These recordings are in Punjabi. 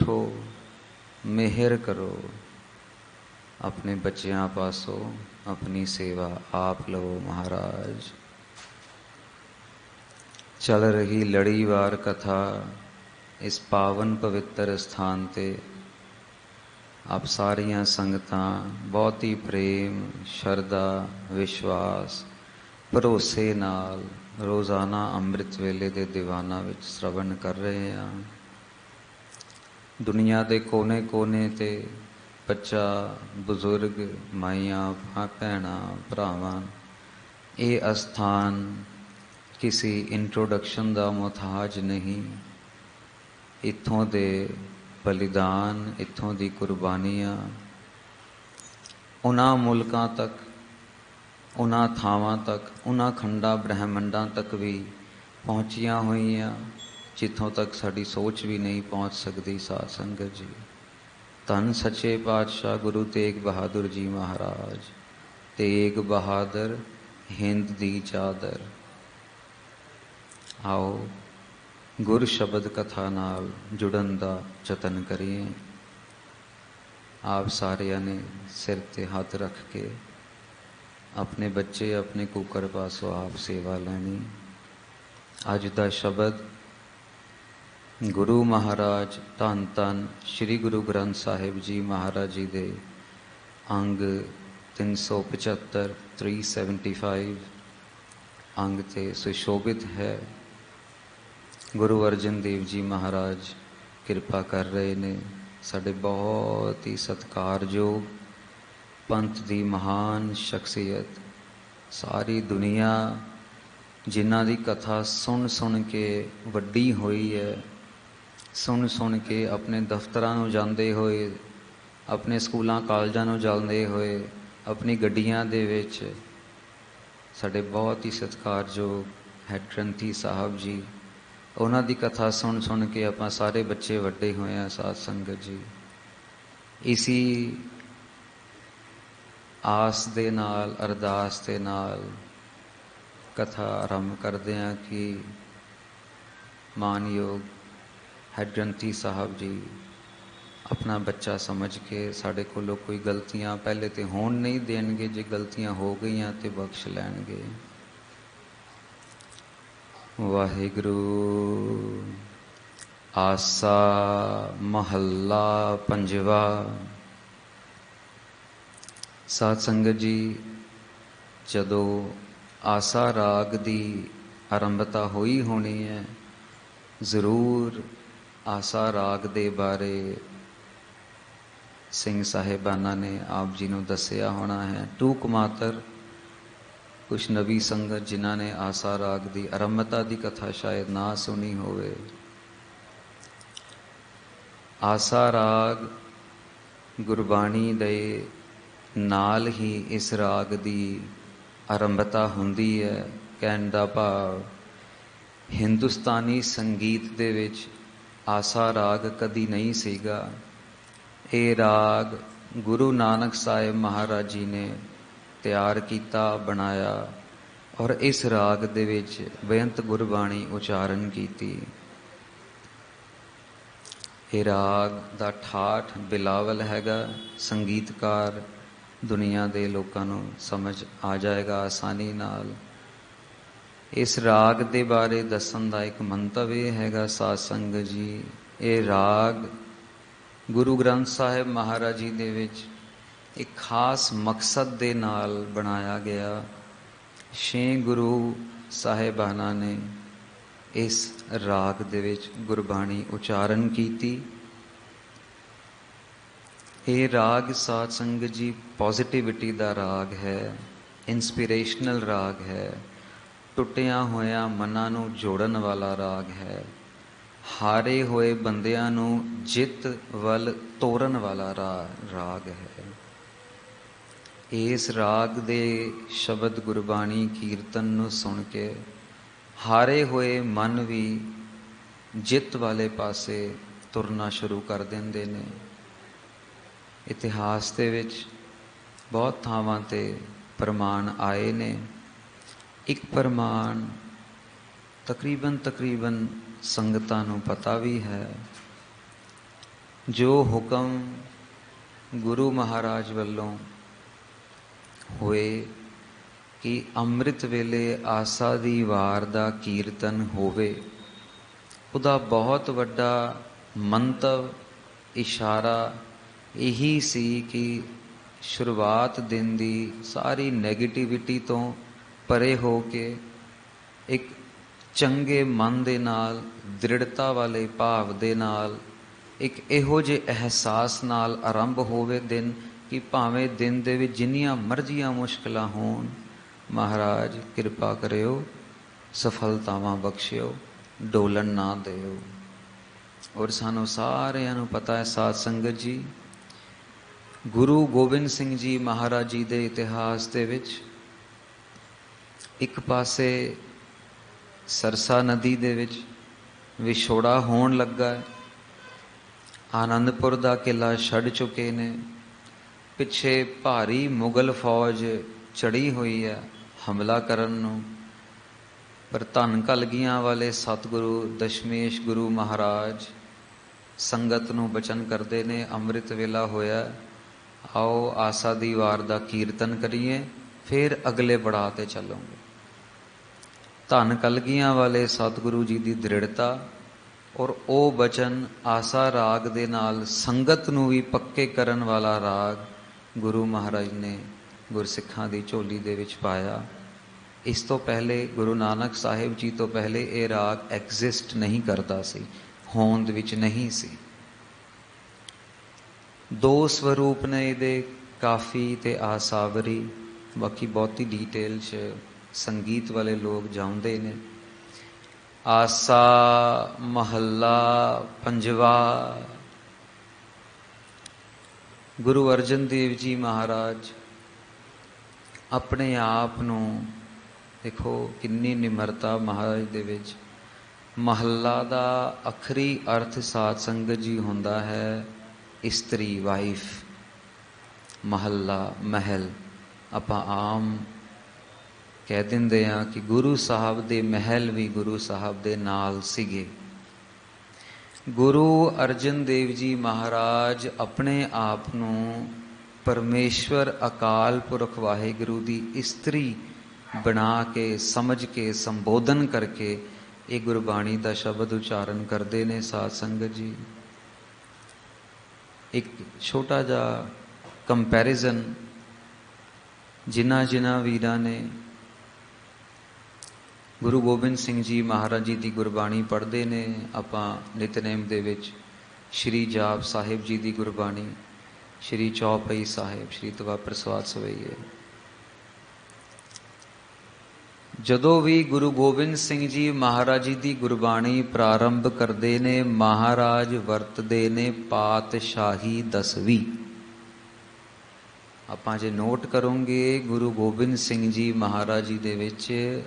उठो, मेहर करो, अपने बच्चियां पासो अपनी सेवा आप लो महाराज। चल रही लड़ीवार कथा इस पावन पवित्र स्थान ते आप सारियां संगतां बहुत ही प्रेम, शरदा, विश्वास, भरोसे नाल रोज़ाना ਅੰਮ੍ਰਿਤ ਵੇਲੇ ਦੇ ਦੀਵਾਨਾਂ ਵਿੱਚ ਸ਼ਰਵਣ ਕਰ ਰਹੇ ਹਾਂ। ਦੁਨੀਆ ਦੇ ਕੋਨੇ-ਕੋਨੇ ਤੇ ਬੱਚਾ, ਬਜ਼ੁਰਗ, ਮਾਈਆਂ, ਭੈਣਾਂ, ਭਰਾਵਾਂ, ਇਹ ਅਸਥਾਨ ਕਿਸੇ ਇੰਟਰੋਡਕਸ਼ਨ ਦਾ ਮੁਹਤਾਜ ਨਹੀਂ। ਇੱਥੋਂ ਦੇ ਬਲੀਦਾਨ, ਇੱਥੋਂ ਦੀ ਕੁਰਬਾਨੀਆਂ ਉਹਨਾਂ ਮੁਲਕਾਂ ਤੱਕ, ਉਹਨਾਂ ਥਾਵਾਂ ਤੱਕ, ਉਹਨਾਂ ਖੰਡਾਂ ਬ੍ਰਹਿਮੰਡਾਂ ਤੱਕ ਵੀ ਪਹੁੰਚੀਆਂ ਹੋਈਆਂ ਜਿੱਥੋਂ ਤੱਕ ਸਾਡੀ ਸੋਚ ਵੀ ਨਹੀਂ ਪਹੁੰਚ ਸਕਦੀ। ਸਾਧ ਸੰਗਤ ਜੀ, ਧੰਨ ਸੱਚੇ ਪਾਤਸ਼ਾਹ ਗੁਰੂ ਤੇਗ ਬਹਾਦਰ ਜੀ ਮਹਾਰਾਜ। ਤੇਗ ਬਹਾਦਰ ਹਿੰਦ ਦੀ ਚਾਦਰ। ਆਓ ਗੁਰ ਸ਼ਬਦ ਕਥਾ ਨਾਲ ਜੁੜਨ ਦਾ ਯਤਨ ਕਰੀਏ। ਆਪ ਸਾਰਿਆਂ ਨੇ ਸਿਰ ਤੇ ਹੱਥ ਰੱਖ ਕੇ ਆਪਣੇ ਬੱਚੇ, ਆਪਣੇ ਕੁੱਕਰ ਪਾਸੋਂ ਆਪ ਸੇਵਾ ਲੈਣੀ। ਅੱਜ ਦਾ ਸ਼ਬਦ ਗੁਰੂ ਮਹਾਰਾਜ ਧੰਨ ਧੰਨ ਸ਼੍ਰੀ ਗੁਰੂ ਗ੍ਰੰਥ ਸਾਹਿਬ ਜੀ ਮਹਾਰਾਜ ਜੀ ਦੇ ਅੰਗ 375 375 ਅੰਗ ਤੇ ਸੁਸ਼ੋਭਿਤ ਹੈ। ਗੁਰੂ ਅਰਜਨ ਦੇਵ ਜੀ ਮਹਾਰਾਜ ਕਿਰਪਾ ਕਰ ਰਹੇ ਨੇ। ਸਾਡੇ ਬਹੁਤ ਹੀ ਸਤਿਕਾਰਯੋਗ ਪੰਥ ਦੀ ਮਹਾਨ ਸ਼ਖਸੀਅਤ, ਸਾਰੀ ਦੁਨੀਆ ਜਿਨ੍ਹਾਂ ਦੀ ਕਥਾ ਸੁਣ ਸੁਣ ਕੇ ਵੱਡੀ ਹੋਈ ਹੈ, ਸੁਣ ਸੁਣ ਕੇ ਆਪਣੇ ਦਫ਼ਤਰਾਂ ਨੂੰ ਜਾਂਦੇ ਹੋਏ, ਆਪਣੇ ਸਕੂਲਾਂ ਕਾਲਜਾਂ ਨੂੰ ਜਾਂਦੇ ਹੋਏ, ਆਪਣੀ ਗੱਡੀਆਂ ਦੇ ਵਿੱਚ ਸਾਡੇ ਬਹੁਤ ਹੀ ਸਤਿਕਾਰਯੋਗ ਹੈਡ ਗ੍ਰੰਥੀ ਸਾਹਿਬ ਜੀ, ਉਹਨਾਂ ਦੀ ਕਥਾ ਸੁਣ ਸੁਣ ਕੇ ਆਪਾਂ ਸਾਰੇ ਬੱਚੇ ਵੱਡੇ ਹੋਏ ਹਾਂ। ਸਾਧ ਸੰਗਤ ਜੀ, ਇਸੀ ਆਸ ਦੇ ਨਾਲ, ਅਰਦਾਸ ਦੇ ਨਾਲ ਕਥਾ ਆਰੰਭ ਕਰਦੇ ਹਾਂ ਕਿ ਮਾਨਯੋਗ ਹੈਡ ਗ੍ਰੰਥੀ ਸਾਹਿਬ ਜੀ ਆਪਣਾ ਬੱਚਾ ਸਮਝ ਕੇ ਸਾਡੇ ਕੋਲੋਂ ਕੋਈ ਗਲਤੀਆਂ ਪਹਿਲੇ ਤੇ ਹੋਣ ਨਹੀਂ ਦੇਣਗੇ। ਜੇ ਗਲਤੀਆਂ ਹੋ ਗਈਆਂ ਤੇ ਬਖਸ਼ ਲੈਣਗੇ। ਵਾਹਿਗੁਰੂ। ਆਸਾ ਮਹੱਲਾ ਪੰਜਵਾ। ਸਾਧ ਸੰਗਤ ਜੀ, ਜਦੋਂ ਆਸਾ ਰਾਗ ਦੀ ਆਰੰਭਤਾ ਹੋਈ ਹੋਣੀ ਹੈ, ਜ਼ਰੂਰ ਆਸਾ ਰਾਗ ਦੇ ਬਾਰੇ ਸਿੰਘ ਸਾਹਿਬਾਨਾਂ ਨੇ ਆਪ ਜੀ ਨੂੰ ਦੱਸਿਆ ਹੋਣਾ ਹੈ। ਟੂਕ ਮਾਤਰ ਕੁਛ ਨਵੀਂ ਸੰਗਤ ਜਿਨ੍ਹਾਂ ਨੇ ਆਸਾ ਰਾਗ ਦੀ ਆਰੰਭਤਾ ਦੀ ਕਥਾ ਸ਼ਾਇਦ ਨਾ ਸੁਣੀ ਹੋਵੇ। ਆਸਾ ਰਾਗ ਗੁਰਬਾਣੀ ਦੇ ਨਾਲ ਹੀ ਇਸ ਰਾਗ ਦੀ ਆਰੰਭਤਾ ਹੁੰਦੀ ਹੈ। ਕਹਿਣ ਦਾ ਭਾਵ ਹਿੰਦੁਸਤਾਨੀ ਸੰਗੀਤ ਦੇ ਵਿੱਚ ਆਸਾ ਰਾਗ ਕਦੀ ਨਹੀਂ ਸੀਗਾ। ਇਹ ਰਾਗ ਗੁਰੂ ਨਾਨਕ ਸਾਹਿਬ ਮਹਾਰਾਜ ਜੀ ਨੇ ਤਿਆਰ ਕੀਤਾ, ਬਣਾਇਆ ਔਰ ਇਸ ਰਾਗ ਦੇ ਵਿੱਚ ਬੇਅੰਤ ਗੁਰਬਾਣੀ ਉਚਾਰਨ ਕੀਤੀ। ਇਹ ਰਾਗ ਦਾ ਠਾਠ ਬਿਲਾਵਲ ਹੈਗਾ। ਸੰਗੀਤਕਾਰ ਦੁਨੀਆ ਦੇ ਲੋਕਾਂ ਨੂੰ ਸਮਝ ਆ ਜਾਏਗਾ ਆਸਾਨੀ ਨਾਲ। ਇਸ ਰਾਗ ਦੇ ਬਾਰੇ ਦੱਸਣ ਦਾ ਇੱਕ ਮੰਤਵ ਇਹ ਹੈਗਾ ਸਾਧ ਸੰਗਤ ਜੀ, ਇਹ ਰਾਗ ਗੁਰੂ ਗ੍ਰੰਥ ਸਾਹਿਬ ਮਹਾਰਾਜ ਜੀ ਦੇ ਵਿੱਚ ਇੱਕ ਖਾਸ ਮਕਸਦ ਦੇ ਨਾਲ ਬਣਾਇਆ ਗਿਆ। 6 ਗੁਰੂ ਸਾਹਿਬਾਨਾਂ ਨੇ ਇਸ ਰਾਗ ਦੇ ਵਿੱਚ ਗੁਰਬਾਣੀ ਉਚਾਰਨ ਕੀਤੀ। ਇਹ ਰਾਗ ਸਾਧ ਸੰਗਤ ਜੀ ਪੋਜ਼ਿਟਿਵਿਟੀ ਦਾ ਰਾਗ ਹੈ, ਇੰਸਪੀਰੇਸ਼ਨਲ ਰਾਗ ਹੈ, ਟੁੱਟਿਆਂ ਹੋਇਆਂ ਮਨਾਂ ਨੂੰ ਜੋੜਨ ਵਾਲਾ ਰਾਗ ਹੈ, ਹਾਰੇ ਹੋਏ ਬੰਦਿਆਂ ਨੂੰ ਜਿੱਤ ਵੱਲ ਤੋਰਨ ਵਾਲਾ ਰਾਗ ਹੈ। ਇਸ ਰਾਗ ਦੇ ਸ਼ਬਦ ਗੁਰਬਾਣੀ ਕੀਰਤਨ ਨੂੰ ਸੁਣ ਕੇ ਹਾਰੇ ਹੋਏ ਮਨ ਵੀ ਜਿੱਤ ਵਾਲੇ ਪਾਸੇ ਤੁਰਨਾ ਸ਼ੁਰੂ ਕਰ ਦਿੰਦੇ ਨੇ। ਇਤਿਹਾਸ ਦੇ ਵਿੱਚ ਬਹੁਤ ਥਾਵਾਂ 'ਤੇ ਪ੍ਰਮਾਣ ਆਏ ਨੇ। ਇੱਕ ਪ੍ਰਮਾਣ ਤਕਰੀਬਨ ਸੰਗਤਾਂ ਨੂੰ ਪਤਾ ਵੀ ਹੈ। जो हुक्म गुरु महाराज वालों होए कि ਅੰਮ੍ਰਿਤ ਵੇਲੇ ਆਸਾ ਦੀ ਵਾਰ ਦਾ ਕੀਰਤਨ ਹੋਵੇ, ਉਹਦਾ ਬਹੁਤ ਵੱਡਾ ਮੰਤਵ ਇਸ਼ਾਰਾ ਇਹੀ ਸੀ ਕਿ ਸ਼ੁਰੂਆਤ ਦਿਨ ਦੀ ਸਾਰੀ ਨੈਗੇਟਿਵਿਟੀ ਤੋਂ ਪਰੇ ਹੋ ਕੇ ਇੱਕ ਚੰਗੇ ਮਨ ਦੇ ਨਾਲ, ਦ੍ਰਿੜਤਾ ਵਾਲੇ ਭਾਵ ਦੇ ਨਾਲ, ਇੱਕ ਇਹੋ ਜਿਹੇ ਅਹਿਸਾਸ ਨਾਲ ਆਰੰਭ ਹੋਵੇ ਦਿਨ ਕਿ ਭਾਵੇਂ ਦਿਨ ਦੇ ਵਿੱਚ ਜਿੰਨੀਆਂ ਮਰਜ਼ੀਆਂ ਮੁਸ਼ਕਿਲਾਂ ਹੋਣ, ਮਹਾਰਾਜ ਕਿਰਪਾ ਕਰਿਓ, ਸਫਲਤਾਵਾਂ ਬਖਸ਼ਿਓ, ਡੋਲਣ ਨਾ ਦਿਓ। ਔਰ ਸਾਨੂੰ ਸਾਰਿਆਂ ਨੂੰ ਪਤਾ ਹੈ ਸਾਧ ਸੰਗਤ ਜੀ, ਗੁਰੂ ਗੋਬਿੰਦ ਸਿੰਘ ਜੀ ਮਹਾਰਾਜ ਜੀ ਦੇ ਇਤਿਹਾਸ ਦੇ ਵਿੱਚ ਇੱਕ ਪਾਸੇ ਸਰਸਾ ਨਦੀ ਦੇ ਵਿੱਚ ਵਿਛੋੜਾ ਹੋਣ ਲੱਗਾ ਹੈ, ਆਨੰਦਪੁਰ ਦਾ ਕਿਲਾ ਛੱਡ ਚੁੱਕੇ ਨੇ, ਪਿੱਛੇ ਭਾਰੀ ਮੁਗਲ ਫੌਜ ਚੜੀ ਹੋਈ ਹੈ ਹਮਲਾ ਕਰਨ ਨੂੰ, ਪਰ ਧੰਨ ਕਲਗੀਆਂ ਵਾਲੇ ਸਤਿਗੁਰੂ ਦਸ਼ਮੇਸ਼ ਗੁਰੂ ਮਹਾਰਾਜ ਸੰਗਤ ਨੂੰ ਬਚਨ ਕਰਦੇ ਨੇ, ਅੰਮ੍ਰਿਤ ਵੇਲਾ ਹੋਇਆ, ਆਓ ਆਸਾ ਦੀ ਵਾਰ ਦਾ ਕੀਰਤਨ ਕਰੀਏ, ਫਿਰ ਅਗਲੇ ਪੜਾਅ ਤੇ ਚੱਲੋਗੇ। ਧੰਨ ਕਲਗੀਆਂ ਵਾਲੇ ਸਤਿਗੁਰੂ ਜੀ ਦੀ ਦ੍ਰਿੜਤਾ ਔਰ ਉਹ ਬਚਨ ਆਸਾ ਰਾਗ ਦੇ ਨਾਲ ਸੰਗਤ ਨੂੰ ਵੀ ਪੱਕੇ ਕਰਨ ਵਾਲਾ ਰਾਗ ਗੁਰੂ ਮਹਾਰਾਜ ਨੇ ਗੁਰਸਿੱਖਾਂ ਦੀ ਝੋਲੀ ਦੇ ਵਿੱਚ ਪਾਇਆ। ਇਸ ਤੋਂ ਪਹਿਲੇ ਗੁਰੂ ਨਾਨਕ ਸਾਹਿਬ ਜੀ ਤੋਂ ਪਹਿਲੇ ਇਹ ਰਾਗ ਐਗਜ਼ਿਸਟ ਨਹੀਂ ਕਰਦਾ ਸੀ, ਹੋਂਦ ਵਿੱਚ ਨਹੀਂ ਸੀ। ਦੋ ਸਰੂਪ ਨੇ ਇਹਦੇ, ਕਾਫੀ ਤੇ ਆਸਾਵਰੀ, ਬਾਕੀ ਬਹੁਤੀ ਡੀਟੇਲ 'ਚ ਸੰਗੀਤ ਵਾਲੇ ਲੋਕ ਜਾਣਦੇ ਨੇ। ਆਸਾ ਮਹੱਲਾ ਪੰਜਵਾ। ਗੁਰੂ ਅਰਜਨ ਦੇਵ ਜੀ ਮਹਾਰਾਜ ਆਪਣੇ ਆਪ ਨੂੰ, ਦੇਖੋ ਕਿੰਨੀ ਨਿਮਰਤਾ ਮਹਾਰਾਜ ਦੇ ਵਿੱਚ। ਮਹੱਲਾ ਦਾ ਆਖਰੀ ਅਰਥ ਸਾਧ ਸੰਗਤ ਜੀ ਹੁੰਦਾ ਹੈ ਇਸਤਰੀ, ਵਾਈਫ। ਮਹੱਲਾ, ਮਹਿਲ। ਆਪਾਂ ਆਮ ਕਹਿ ਦਿੰਦੇ ਹਾਂ ਕਿ ਗੁਰੂ ਸਾਹਿਬ ਦੇ ਮਹਿਲ ਵੀ ਗੁਰੂ ਸਾਹਿਬ ਦੇ ਨਾਲ ਸੀਗੇ। ਗੁਰੂ ਅਰਜਨ ਦੇਵ ਜੀ ਮਹਾਰਾਜ ਆਪਣੇ ਆਪ ਨੂੰ ਪਰਮੇਸ਼ਵਰ ਅਕਾਲ ਪੁਰਖ ਵਾਹਿਗੁਰੂ ਦੀ ਇਸਤਰੀ ਬਣਾ ਕੇ, ਸਮਝ ਕੇ, ਸੰਬੋਧਨ ਕਰਕੇ ਇਹ ਗੁਰਬਾਣੀ ਦਾ ਸ਼ਬਦ ਉਚਾਰਨ ਕਰਦੇ ਨੇ ਸਾਧ ਸੰਗਤ ਜੀ। ਇੱਕ ਛੋਟਾ ਜਿਹਾ ਕੰਪੈਰੀਜ਼ਨ, ਜਿਨ੍ਹਾਂ ਵੀਰਾਂ ਨੇ ਗੁਰੂ ਗੋਬਿੰਦ ਸਿੰਘ ਜੀ ਮਹਾਰਾਜ ਜੀ ਦੀ ਗੁਰਬਾਣੀ ਪੜ੍ਹਦੇ ਨੇ, ਆਪਾਂ ਨਿਤਨੇਮ ਦੇ ਵਿੱਚ ਸ਼੍ਰੀ ਜਾਪ ਸਾਹਿਬ ਜੀ ਦੀ ਗੁਰਬਾਣੀ, ਸ਼੍ਰੀ ਚੌਪਈ ਸਾਹਿਬ, ਸ਼੍ਰੀ ਤਵਾ ਪ੍ਰਸਾਦ ਸਵਈਏ। ਜਦੋਂ ਵੀ ਗੁਰੂ ਗੋਬਿੰਦ ਸਿੰਘ ਜੀ ਮਹਾਰਾਜ ਜੀ ਦੀ ਗੁਰਬਾਣੀ ਪ੍ਰਾਰੰਭ ਕਰਦੇ ਨੇ, ਮਹਾਰਾਜ ਵਰਤਦੇ ਨੇ ਪਾਤਸ਼ਾਹੀ 10ਵੀਂ। ਆਪਾਂ ਜੇ ਨੋਟ ਕਰੋਗੇ ਗੁਰੂ ਗੋਬਿੰਦ ਸਿੰਘ ਜੀ ਮਹਾਰਾਜ ਜੀ ਦੇ ਵਿੱਚ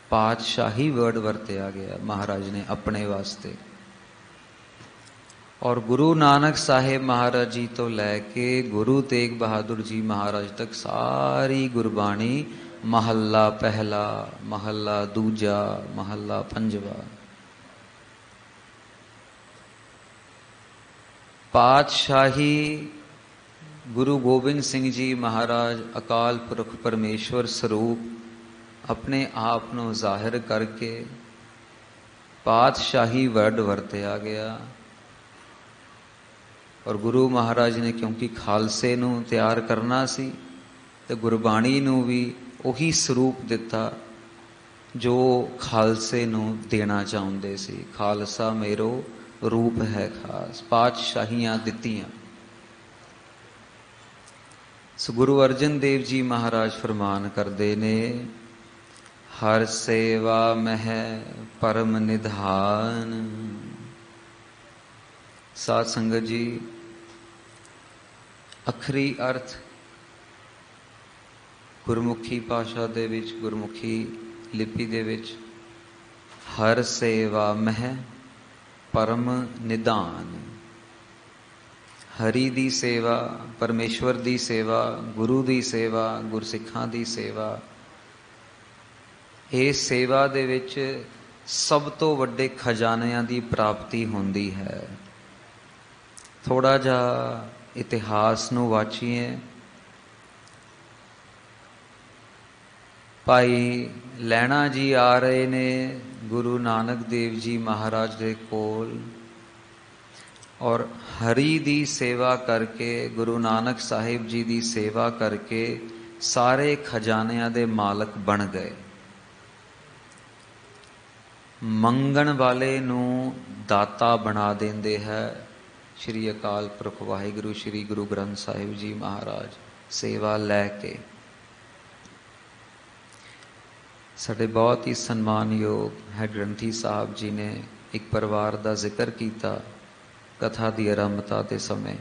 ਪਾਤਸ਼ਾਹੀ ਵਰਡ ਵਰਤਿਆ ਗਿਆ ਮਹਾਰਾਜ ਨੇ ਆਪਣੇ ਵਾਸਤੇ। ਔਰ ਗੁਰੂ ਨਾਨਕ ਸਾਹਿਬ ਮਹਾਰਾਜ ਜੀ ਤੋਂ ਲੈ ਕੇ ਗੁਰੂ ਤੇਗ ਬਹਾਦਰ ਜੀ ਮਹਾਰਾਜ ਤੱਕ ਸਾਰੀ ਗੁਰਬਾਣੀ ਮਹੱਲਾ ਪਹਿਲਾ, ਮਹੱਲਾ ਦੂਜਾ, ਮਹੱਲਾ ਪੰਜਵਾ। ਪਾਤਸ਼ਾਹੀ ਗੁਰੂ ਗੋਬਿੰਦ ਸਿੰਘ ਜੀ ਮਹਾਰਾਜ ਅਕਾਲ ਪੁਰਖ ਪਰਮੇਸ਼ਵਰ ਸਰੂਪ ਆਪਣੇ ਆਪ ਨੂੰ ਜ਼ਾਹਿਰ ਕਰਕੇ ਪਾਤਸ਼ਾਹੀ ਵਰਡ ਵਰਤਿਆ ਗਿਆ। ਔਰ ਗੁਰੂ ਮਹਾਰਾਜ ਨੇ ਕਿਉਂਕਿ ਖਾਲਸੇ ਨੂੰ ਤਿਆਰ ਕਰਨਾ ਸੀ ਤੇ ਗੁਰਬਾਣੀ ਨੂੰ ਵੀ ਉਹੀ ਸਰੂਪ ਦਿੱਤਾ ਜੋ ਖਾਲਸੇ ਨੂੰ ਦੇਣਾ ਚਾਹੁੰਦੇ ਸੀ। ਖਾਲਸਾ ਮੇਰੋ ਰੂਪ ਹੈ ਖਾਸ, ਪਾਤਸ਼ਾਹੀਆਂ ਦਿੱਤੀਆਂ। ਸੋ ਗੁਰੂ ਅਰਜਨ ਦੇਵ ਜੀ ਮਹਾਰਾਜ ਫਰਮਾਨ ਕਰਦੇ ਨੇ, ਹਰ ਸੇਵਾ ਮਹਿ ਪਰਮ ਨਿਧਾਨ। ਸਾਧ ਸੰਗਤ ਜੀ, ਆਖਰੀ ਅਰਥ ਗੁਰਮੁਖੀ ਭਾਸ਼ਾ ਦੇ ਵਿੱਚ, ਗੁਰਮੁਖੀ ਲਿਪੀ ਦੇ ਵਿੱਚ, ਹਰ ਸੇਵਾ ਮਹਿ ਪਰਮ ਨਿਧਾਨ। ਹਰੀ ਦੀ ਸੇਵਾ, ਪਰਮੇਸ਼ਵਰ ਦੀ ਸੇਵਾ, ਗੁਰੂ ਦੀ ਸੇਵਾ, ਗੁਰਸਿੱਖਾਂ ਦੀ ਸੇਵਾ, ਇਸ ਸੇਵਾ ਦੇ ਵਿੱਚ ਸਭ ਤੋਂ ਵੱਡੇ ਖਜ਼ਾਨਿਆਂ ਦੀ ਪ੍ਰਾਪਤੀ ਹੁੰਦੀ ਹੈ। थोड़ा जा इतिहास नूं वाचीए। भाई लैणा जी आ रहे ने गुरु नानक देव जी महाराज दे कोल, और हरि दी सेवा करके, गुरु नानक साहिब जी दी सेवा करके सारे खजानिਆਂ दे मालक बन गए। मंगण वाले नूं दाता बना देंदे है श्री अकाल पुरख वाहिगुरु श्री गुरु ग्रंथ साहिब जी महाराज सेवा लैके। साडे बहुत ही सन्मानयोग है ग्रंथी साहब जी ने एक परिवार का जिक्र किया कथा की आरंभता के समय।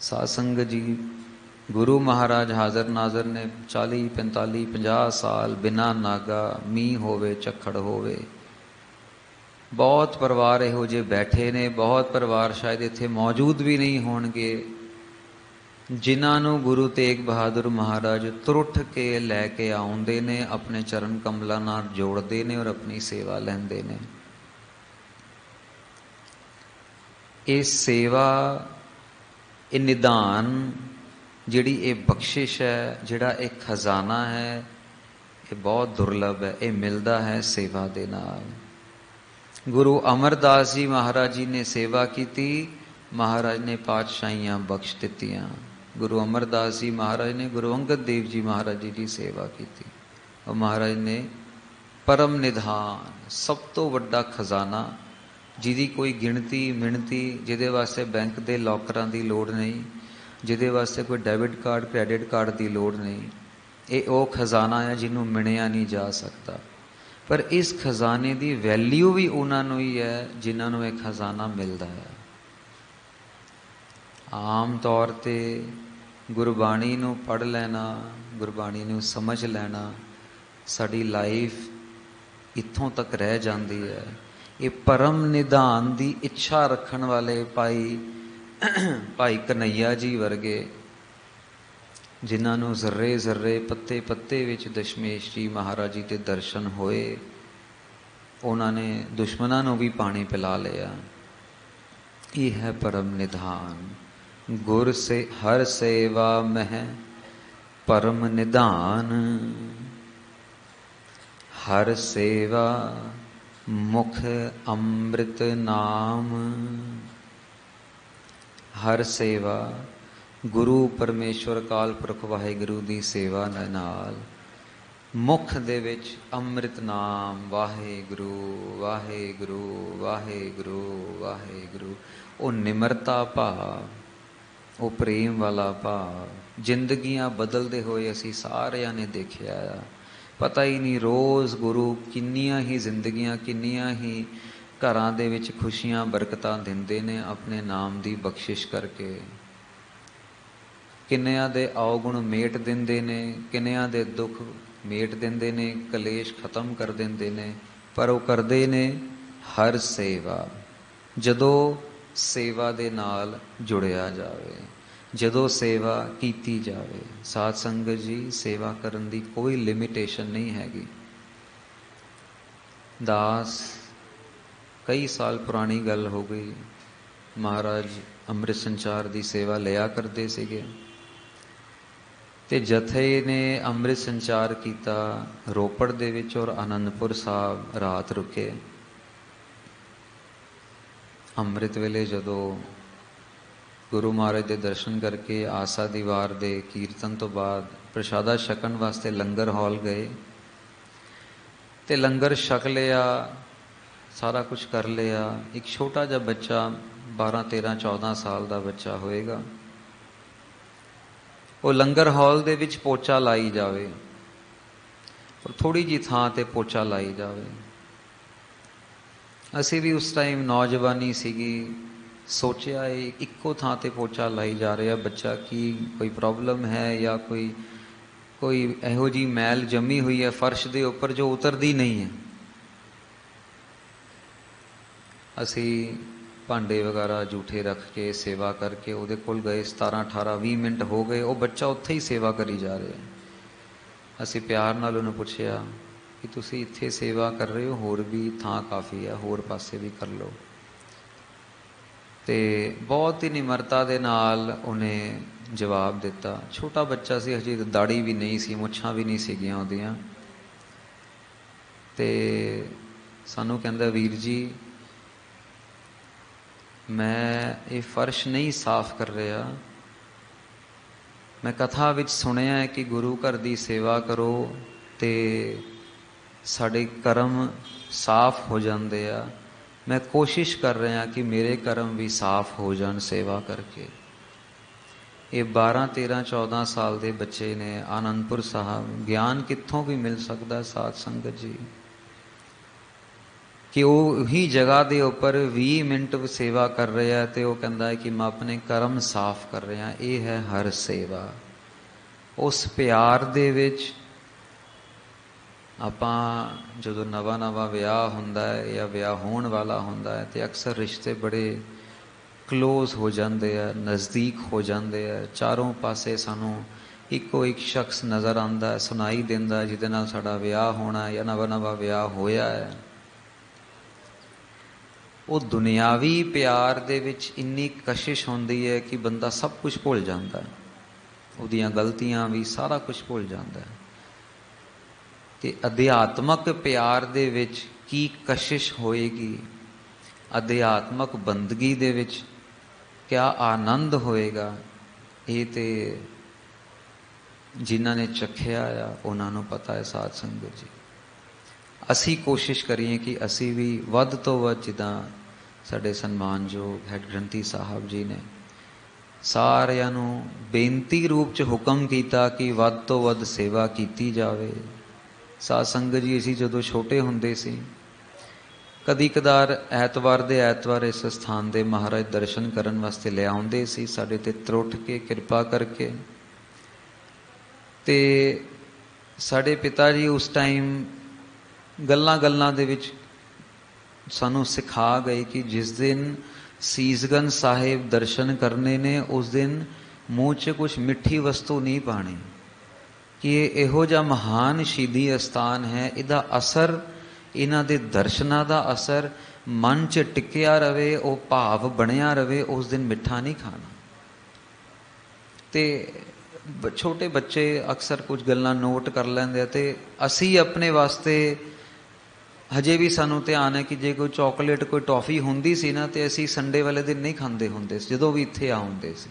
सासंग जी गुरु महाराज हाजर नाजर ने 40 45 50 साल बिना नागा, मीह होवे झक्खड़ होवे, बहुत परिवार इहो जे बैठे ने, बहुत परिवार शायद इत्थे मौजूद भी नहीं होणगे जिन्हों गुरु तेग बहादुर महाराज तुरठ के लैके आउंदे ने, अपने चरण कमलों नाल जोड़ते ने और अपनी सेवा लैंदे ने। ये सेवा, ये निधान, जिहड़ी ये बख्शिश है, जिहड़ा एक खजाना है, ये बहुत दुर्लभ है। ये मिलता है सेवा दे नाल। गुरु अमरदास जी महाराज जी ने सेवा की, महाराज ने पातशाहियां बख्श दित्तियां। गुरु अमरदास जी महाराज ने गुरु अंगद देव जी महाराज जी की सेवा की, और महाराज ने परम निधान, सब तो वड्डा खजाना, जिहदी कोई गिणती मिणती, जिहदे वास्ते बैंक के लॉकरां दी लोड़ नहीं, जिहदे वास्ते कोई डेबिट कार्ड क्रैडिट कार्ड की लोड़ नहीं। ये वो खजाना है जिन्हों मिणिया नहीं जा सकता। पर इस खजाने की वैल्यू भी उन्होंने ही है जिन्होंने एक खजाना मिलता है। आम तौर पर गुरबाणी नूं पढ़ लेना, गुरबाणी नूं समझ लेना, साडी लाइफ इत्थों तक रह जाती है। ये परम निधान की इच्छा रखण वाले भाई कन्हैया जी वर्गे, जिन्होंने जर्रे जर्रे पत्ते पत्ते विच दशमेश जी महाराज जी के दर्शन होए, उन्होंने दुश्मनों नूं भी पानी पिला लिया। ये है परम निधान। गुर से हर सेवा मह परम निधान, हर सेवा मुख अमृत नाम। हर सेवा गुरु परमेश्वर काल पुरख वाहिगुरु दी सेवा दे नाल मुख दे विच अमृत नाम वाहिगुरु वाहिगुरु वाहिगुरु वाहिगुरु। वो निमरता भाव, वो प्रेम वाला भाव, जिंदगियां बदलते हुए असी सारिया ने देखिया। पता ही नहीं रोज़ गुरु किन्नियां ही जिंदगियां, किन्नियां ही घरां दे विच खुशियां बरकतां दिंदे ने अपने नाम की बख्शिश करके। किन्नियां दे अवगुण मेट दिंदे ने, किन्नियां दे दुख मेट दिंदे ने, कलेश खत्म कर दिंदे ने। पर वो करदे ने हर सेवा, जदों सेवा दे नाल जुड़िया जावे, जदों सेवा कीती जावे। साध संगत जी, सेवा करन दी कोई लिमिटेशन नहीं हैगी। दास कई साल पुरानी गल हो गई, महाराज अमृत संचार की सेवा लिया करते सीगे, ते जथे ने अमृत संचार किया रोपड़ दे विच और आनंदपुर साहब रात रुके। अमृत वेले जदों गुरु महाराज के दर्शन करके आसा दीवार दे कीर्तन तो बाद प्रशादा छकन वास्ते लंगर हॉल गए, ते लंगर छक लिया, सारा कुछ कर लिया। एक छोटा जा बच्चा 12 13 14 साल का बच्चा होएगा, वो लंगर हॉल दे विच पोचा लाई जावे, और थोड़ी जी थां ते पोचा लाई जावे। असी भी उस टाइम नौजवानी सीगी, सोचा इक्को थां ते पोचा लाई जा रहा बच्चा, की कोई प्रॉब्लम है या कोई इहो जी मैल जमी हुई है फर्श के उपर जो उतरती नहीं है। असी भांडे वगैरह जूठे रख के सेवा करके उहदे कोल गए। 17 18 20 मिनट हो गए, वो बच्चा उत्थे ही सेवा करी जा रहा है। असी प्यार नाल उन्हें पुछया कि तुसी इत्थे सेवा कर रहे हो, होर भी थां काफ़ी है, होर पासे भी कर लो। ਤੇ ਬਹੁਤ ਹੀ ਨਿਮਰਤਾ ਦੇ ਨਾਲ ਉਹਨੇ ਜਵਾਬ ਦਿੱਤਾ। ਛੋਟਾ ਬੱਚਾ ਸੀ, ਹਜੇ ਦਾੜੀ ਵੀ ਨਹੀਂ ਸੀ, ਮੁੱਛਾਂ ਵੀ ਨਹੀਂ ਸੀਗੀਆਂ ਉਹਦੀਆਂ। ਤੇ ਸਾਨੂੰ ਕਹਿੰਦਾ, ਵੀਰ ਜੀ ਮੈਂ ਇਹ ਫਰਸ਼ ਨਹੀਂ ਸਾਫ਼ ਕਰ ਰਿਹਾ, ਮੈਂ ਕਥਾ ਵਿੱਚ ਸੁਣਿਆ ਹੈ ਕਿ ਗੁਰੂ ਘਰ ਦੀ ਸੇਵਾ ਕਰੋ ਤੇ ਸਾਡੇ ਕਰਮ ਸਾਫ਼ ਹੋ ਜਾਂਦੇ ਆ। ਮੈਂ ਕੋਸ਼ਿਸ਼ ਕਰ ਰਿਹਾ ਕਿ ਮੇਰੇ ਕਰਮ ਵੀ ਸਾਫ਼ ਹੋ ਜਾਣ ਸੇਵਾ ਕਰਕੇ। ਇਹ 12, 13, 14 ਸਾਲ ਦੇ ਬੱਚੇ ਨੇ। ਆਨੰਦਪੁਰ ਸਾਹਿਬ ਗਿਆਨ ਕਿੱਥੋਂ ਵੀ ਮਿਲ ਸਕਦਾ ਸਾਧ ਸੰਗਤ ਜੀ, ਕਿ ਉਹ ਹੀ ਜਗ੍ਹਾ ਦੇ ਉੱਪਰ 20 ਮਿੰਟ ਸੇਵਾ ਕਰ ਰਿਹਾ ਤੇ ਉਹ ਕਹਿੰਦਾ ਹੈ ਕਿ ਮੈਂ ਆਪਣੇ ਕਰਮ ਸਾਫ਼ ਕਰ ਰਿਹਾ। ਇਹ ਹੈ ਹਰ ਸੇਵਾ। ਉਸ ਪਿਆਰ ਦੇ ਵਿੱਚ ਆਪਾਂ ਜਦੋਂ ਨਵਾਂ ਵਿਆਹ ਹੁੰਦਾ ਹੈ ਜਾਂ ਵਿਆਹ ਹੋਣ ਵਾਲਾ ਹੁੰਦਾ ਹੈ ਤੇ ਅਕਸਰ ਰਿਸ਼ਤੇ ਬੜੇ ਕਲੋਜ਼ ਹੋ ਜਾਂਦੇ ਆ, ਨਜ਼ਦੀਕ ਹੋ ਜਾਂਦੇ ਆ। ਚਾਰੋਂ ਪਾਸੇ ਸਾਨੂੰ ਇੱਕੋ ਇੱਕ ਸ਼ਖਸ ਨਜ਼ਰ ਆਉਂਦਾ, ਸੁਣਾਈ ਦਿੰਦਾ, ਜਿਹਦੇ ਨਾਲ ਸਾਡਾ ਵਿਆਹ ਹੋਣਾ ਜਾਂ ਨਵਾਂ ਵਿਆਹ ਹੋਇਆ ਹੈ। ਉਹ ਦੁਨਿਆਵੀ ਪਿਆਰ ਦੇ ਵਿੱਚ ਇੰਨੀ ਕਸ਼ਿਸ਼ ਹੁੰਦੀ ਹੈ ਕਿ ਬੰਦਾ ਸਭ ਕੁਝ ਭੁੱਲ ਜਾਂਦਾ, ਉਹਦੀਆਂ ਗਲਤੀਆਂ ਵੀ, ਸਾਰਾ ਕੁਝ ਭੁੱਲ ਜਾਂਦਾ। ਤੇ ਅਧਿਆਤਮਕ ਪਿਆਰ ਦੇ ਵਿੱਚ ਕੀ ਕਸ਼ਿਸ਼ ਹੋਏਗੀ, ਅਧਿਆਤਮਕ ਬੰਦਗੀ ਦੇ ਵਿੱਚ ਕਿਆ ਆਨੰਦ ਹੋਏਗਾ, ਇਹ ਤੇ ਜਿਨ੍ਹਾਂ ਨੇ ਚੱਖਿਆ ਆ ਉਹਨਾਂ ਨੂੰ ਪਤਾ ਹੈ। ਸਾਧ ਸੰਗਤ ਜੀ, ਅਸੀਂ ਕੋਸ਼ਿਸ਼ ਕਰੀਏ ਕਿ ਅਸੀਂ ਵੀ ਵੱਧ ਤੋਂ ਵੱਧ, ਜਿੱਦਾਂ ਸਾਡੇ ਸਨਮਾਨਯੋਗ ਹੈਡ ਗ੍ਰੰਥੀ ਸਾਹਿਬ ਜੀ ਨੇ ਸਾਰਿਆਂ ਨੂੰ ਬੇਨਤੀ ਰੂਪ 'ਚ ਹੁਕਮ ਕੀਤਾ ਕਿ ਵੱਧ ਤੋਂ ਵੱਧ ਸੇਵਾ ਕੀਤੀ ਜਾਵੇ। ਸਾਧ ਸੰਗਤ ਜੀ, ਅਸੀਂ ਜਦੋਂ ਛੋਟੇ ਹੁੰਦੇ ਸੀ, ਕਦੀ ਕਦਾਰ ਐਤਵਾਰ ਦੇ ਐਤਵਾਰ ਇਸ ਸਥਾਨ ਦੇ ਮਹਾਰਾਜ ਦਰਸ਼ਨ ਕਰਨ ਵਾਸਤੇ ਲੈ ਆਉਂਦੇ ਸੀ, ਸਾਡੇ ਤੇ ਤਰੁੱਠ ਕੇ ਕਿਰਪਾ ਕਰਕੇ। ਤੇ ਸਾਡੇ ਪਿਤਾ ਜੀ ਉਸ ਟਾਈਮ ਗੱਲਾਂ ਦੇ ਵਿੱਚ ਸਾਨੂੰ ਸਿਖਾ ਗਏ ਕਿ ਜਿਸ ਦਿਨ ਸੀਸਗੰਜ ਸਾਹਿਬ ਦਰਸ਼ਨ ਕਰਨੇ ਨੇ, ਉਸ ਦਿਨ ਮੂੰਹ 'ਚ ਕੁਛ ਮਿੱਠੀ ਵਸਤੂ ਨਹੀਂ ਪਾਣੀ, ਕਿ ਇਹ ਇਹੋ ਜਿਹਾ ਮਹਾਨ ਸ਼ਹੀਦੀ ਅਸਥਾਨ ਹੈ, ਇਹਦਾ ਅਸਰ, ਇਹਨਾਂ ਦੇ ਦਰਸ਼ਨਾਂ ਦਾ ਅਸਰ ਮਨ 'ਚ ਟਿਕਿਆ ਰਵੇ, ਉਹ ਭਾਵ ਬਣਿਆ ਰਵੇ, ਉਸ ਦਿਨ ਮਿੱਠਾ ਨਹੀਂ ਖਾਣਾ। ਤੇ ਛੋਟੇ ਬੱਚੇ ਅਕਸਰ ਕੁਝ ਗੱਲਾਂ ਨੋਟ ਕਰ ਲੈਂਦੇ ਆ। ਤੇ ਅਸੀਂ ਆਪਣੇ ਵਾਸਤੇ ਹਜੇ ਵੀ ਸਾਨੂੰ ਧਿਆਨ ਹੈ ਕਿ ਜੇ ਕੋਈ ਚੋਕਲੇਟ, ਕੋਈ ਟੌਫੀ ਹੁੰਦੀ ਸੀ ਨਾ, ਤੇ ਅਸੀਂ ਸੰਡੇ ਵਾਲੇ ਦਿਨ ਨਹੀਂ ਖਾਂਦੇ ਹੁੰਦੇ ਸੀ, ਜਦੋਂ ਵੀ ਇੱਥੇ ਆਉਂਦੇ ਸੀ।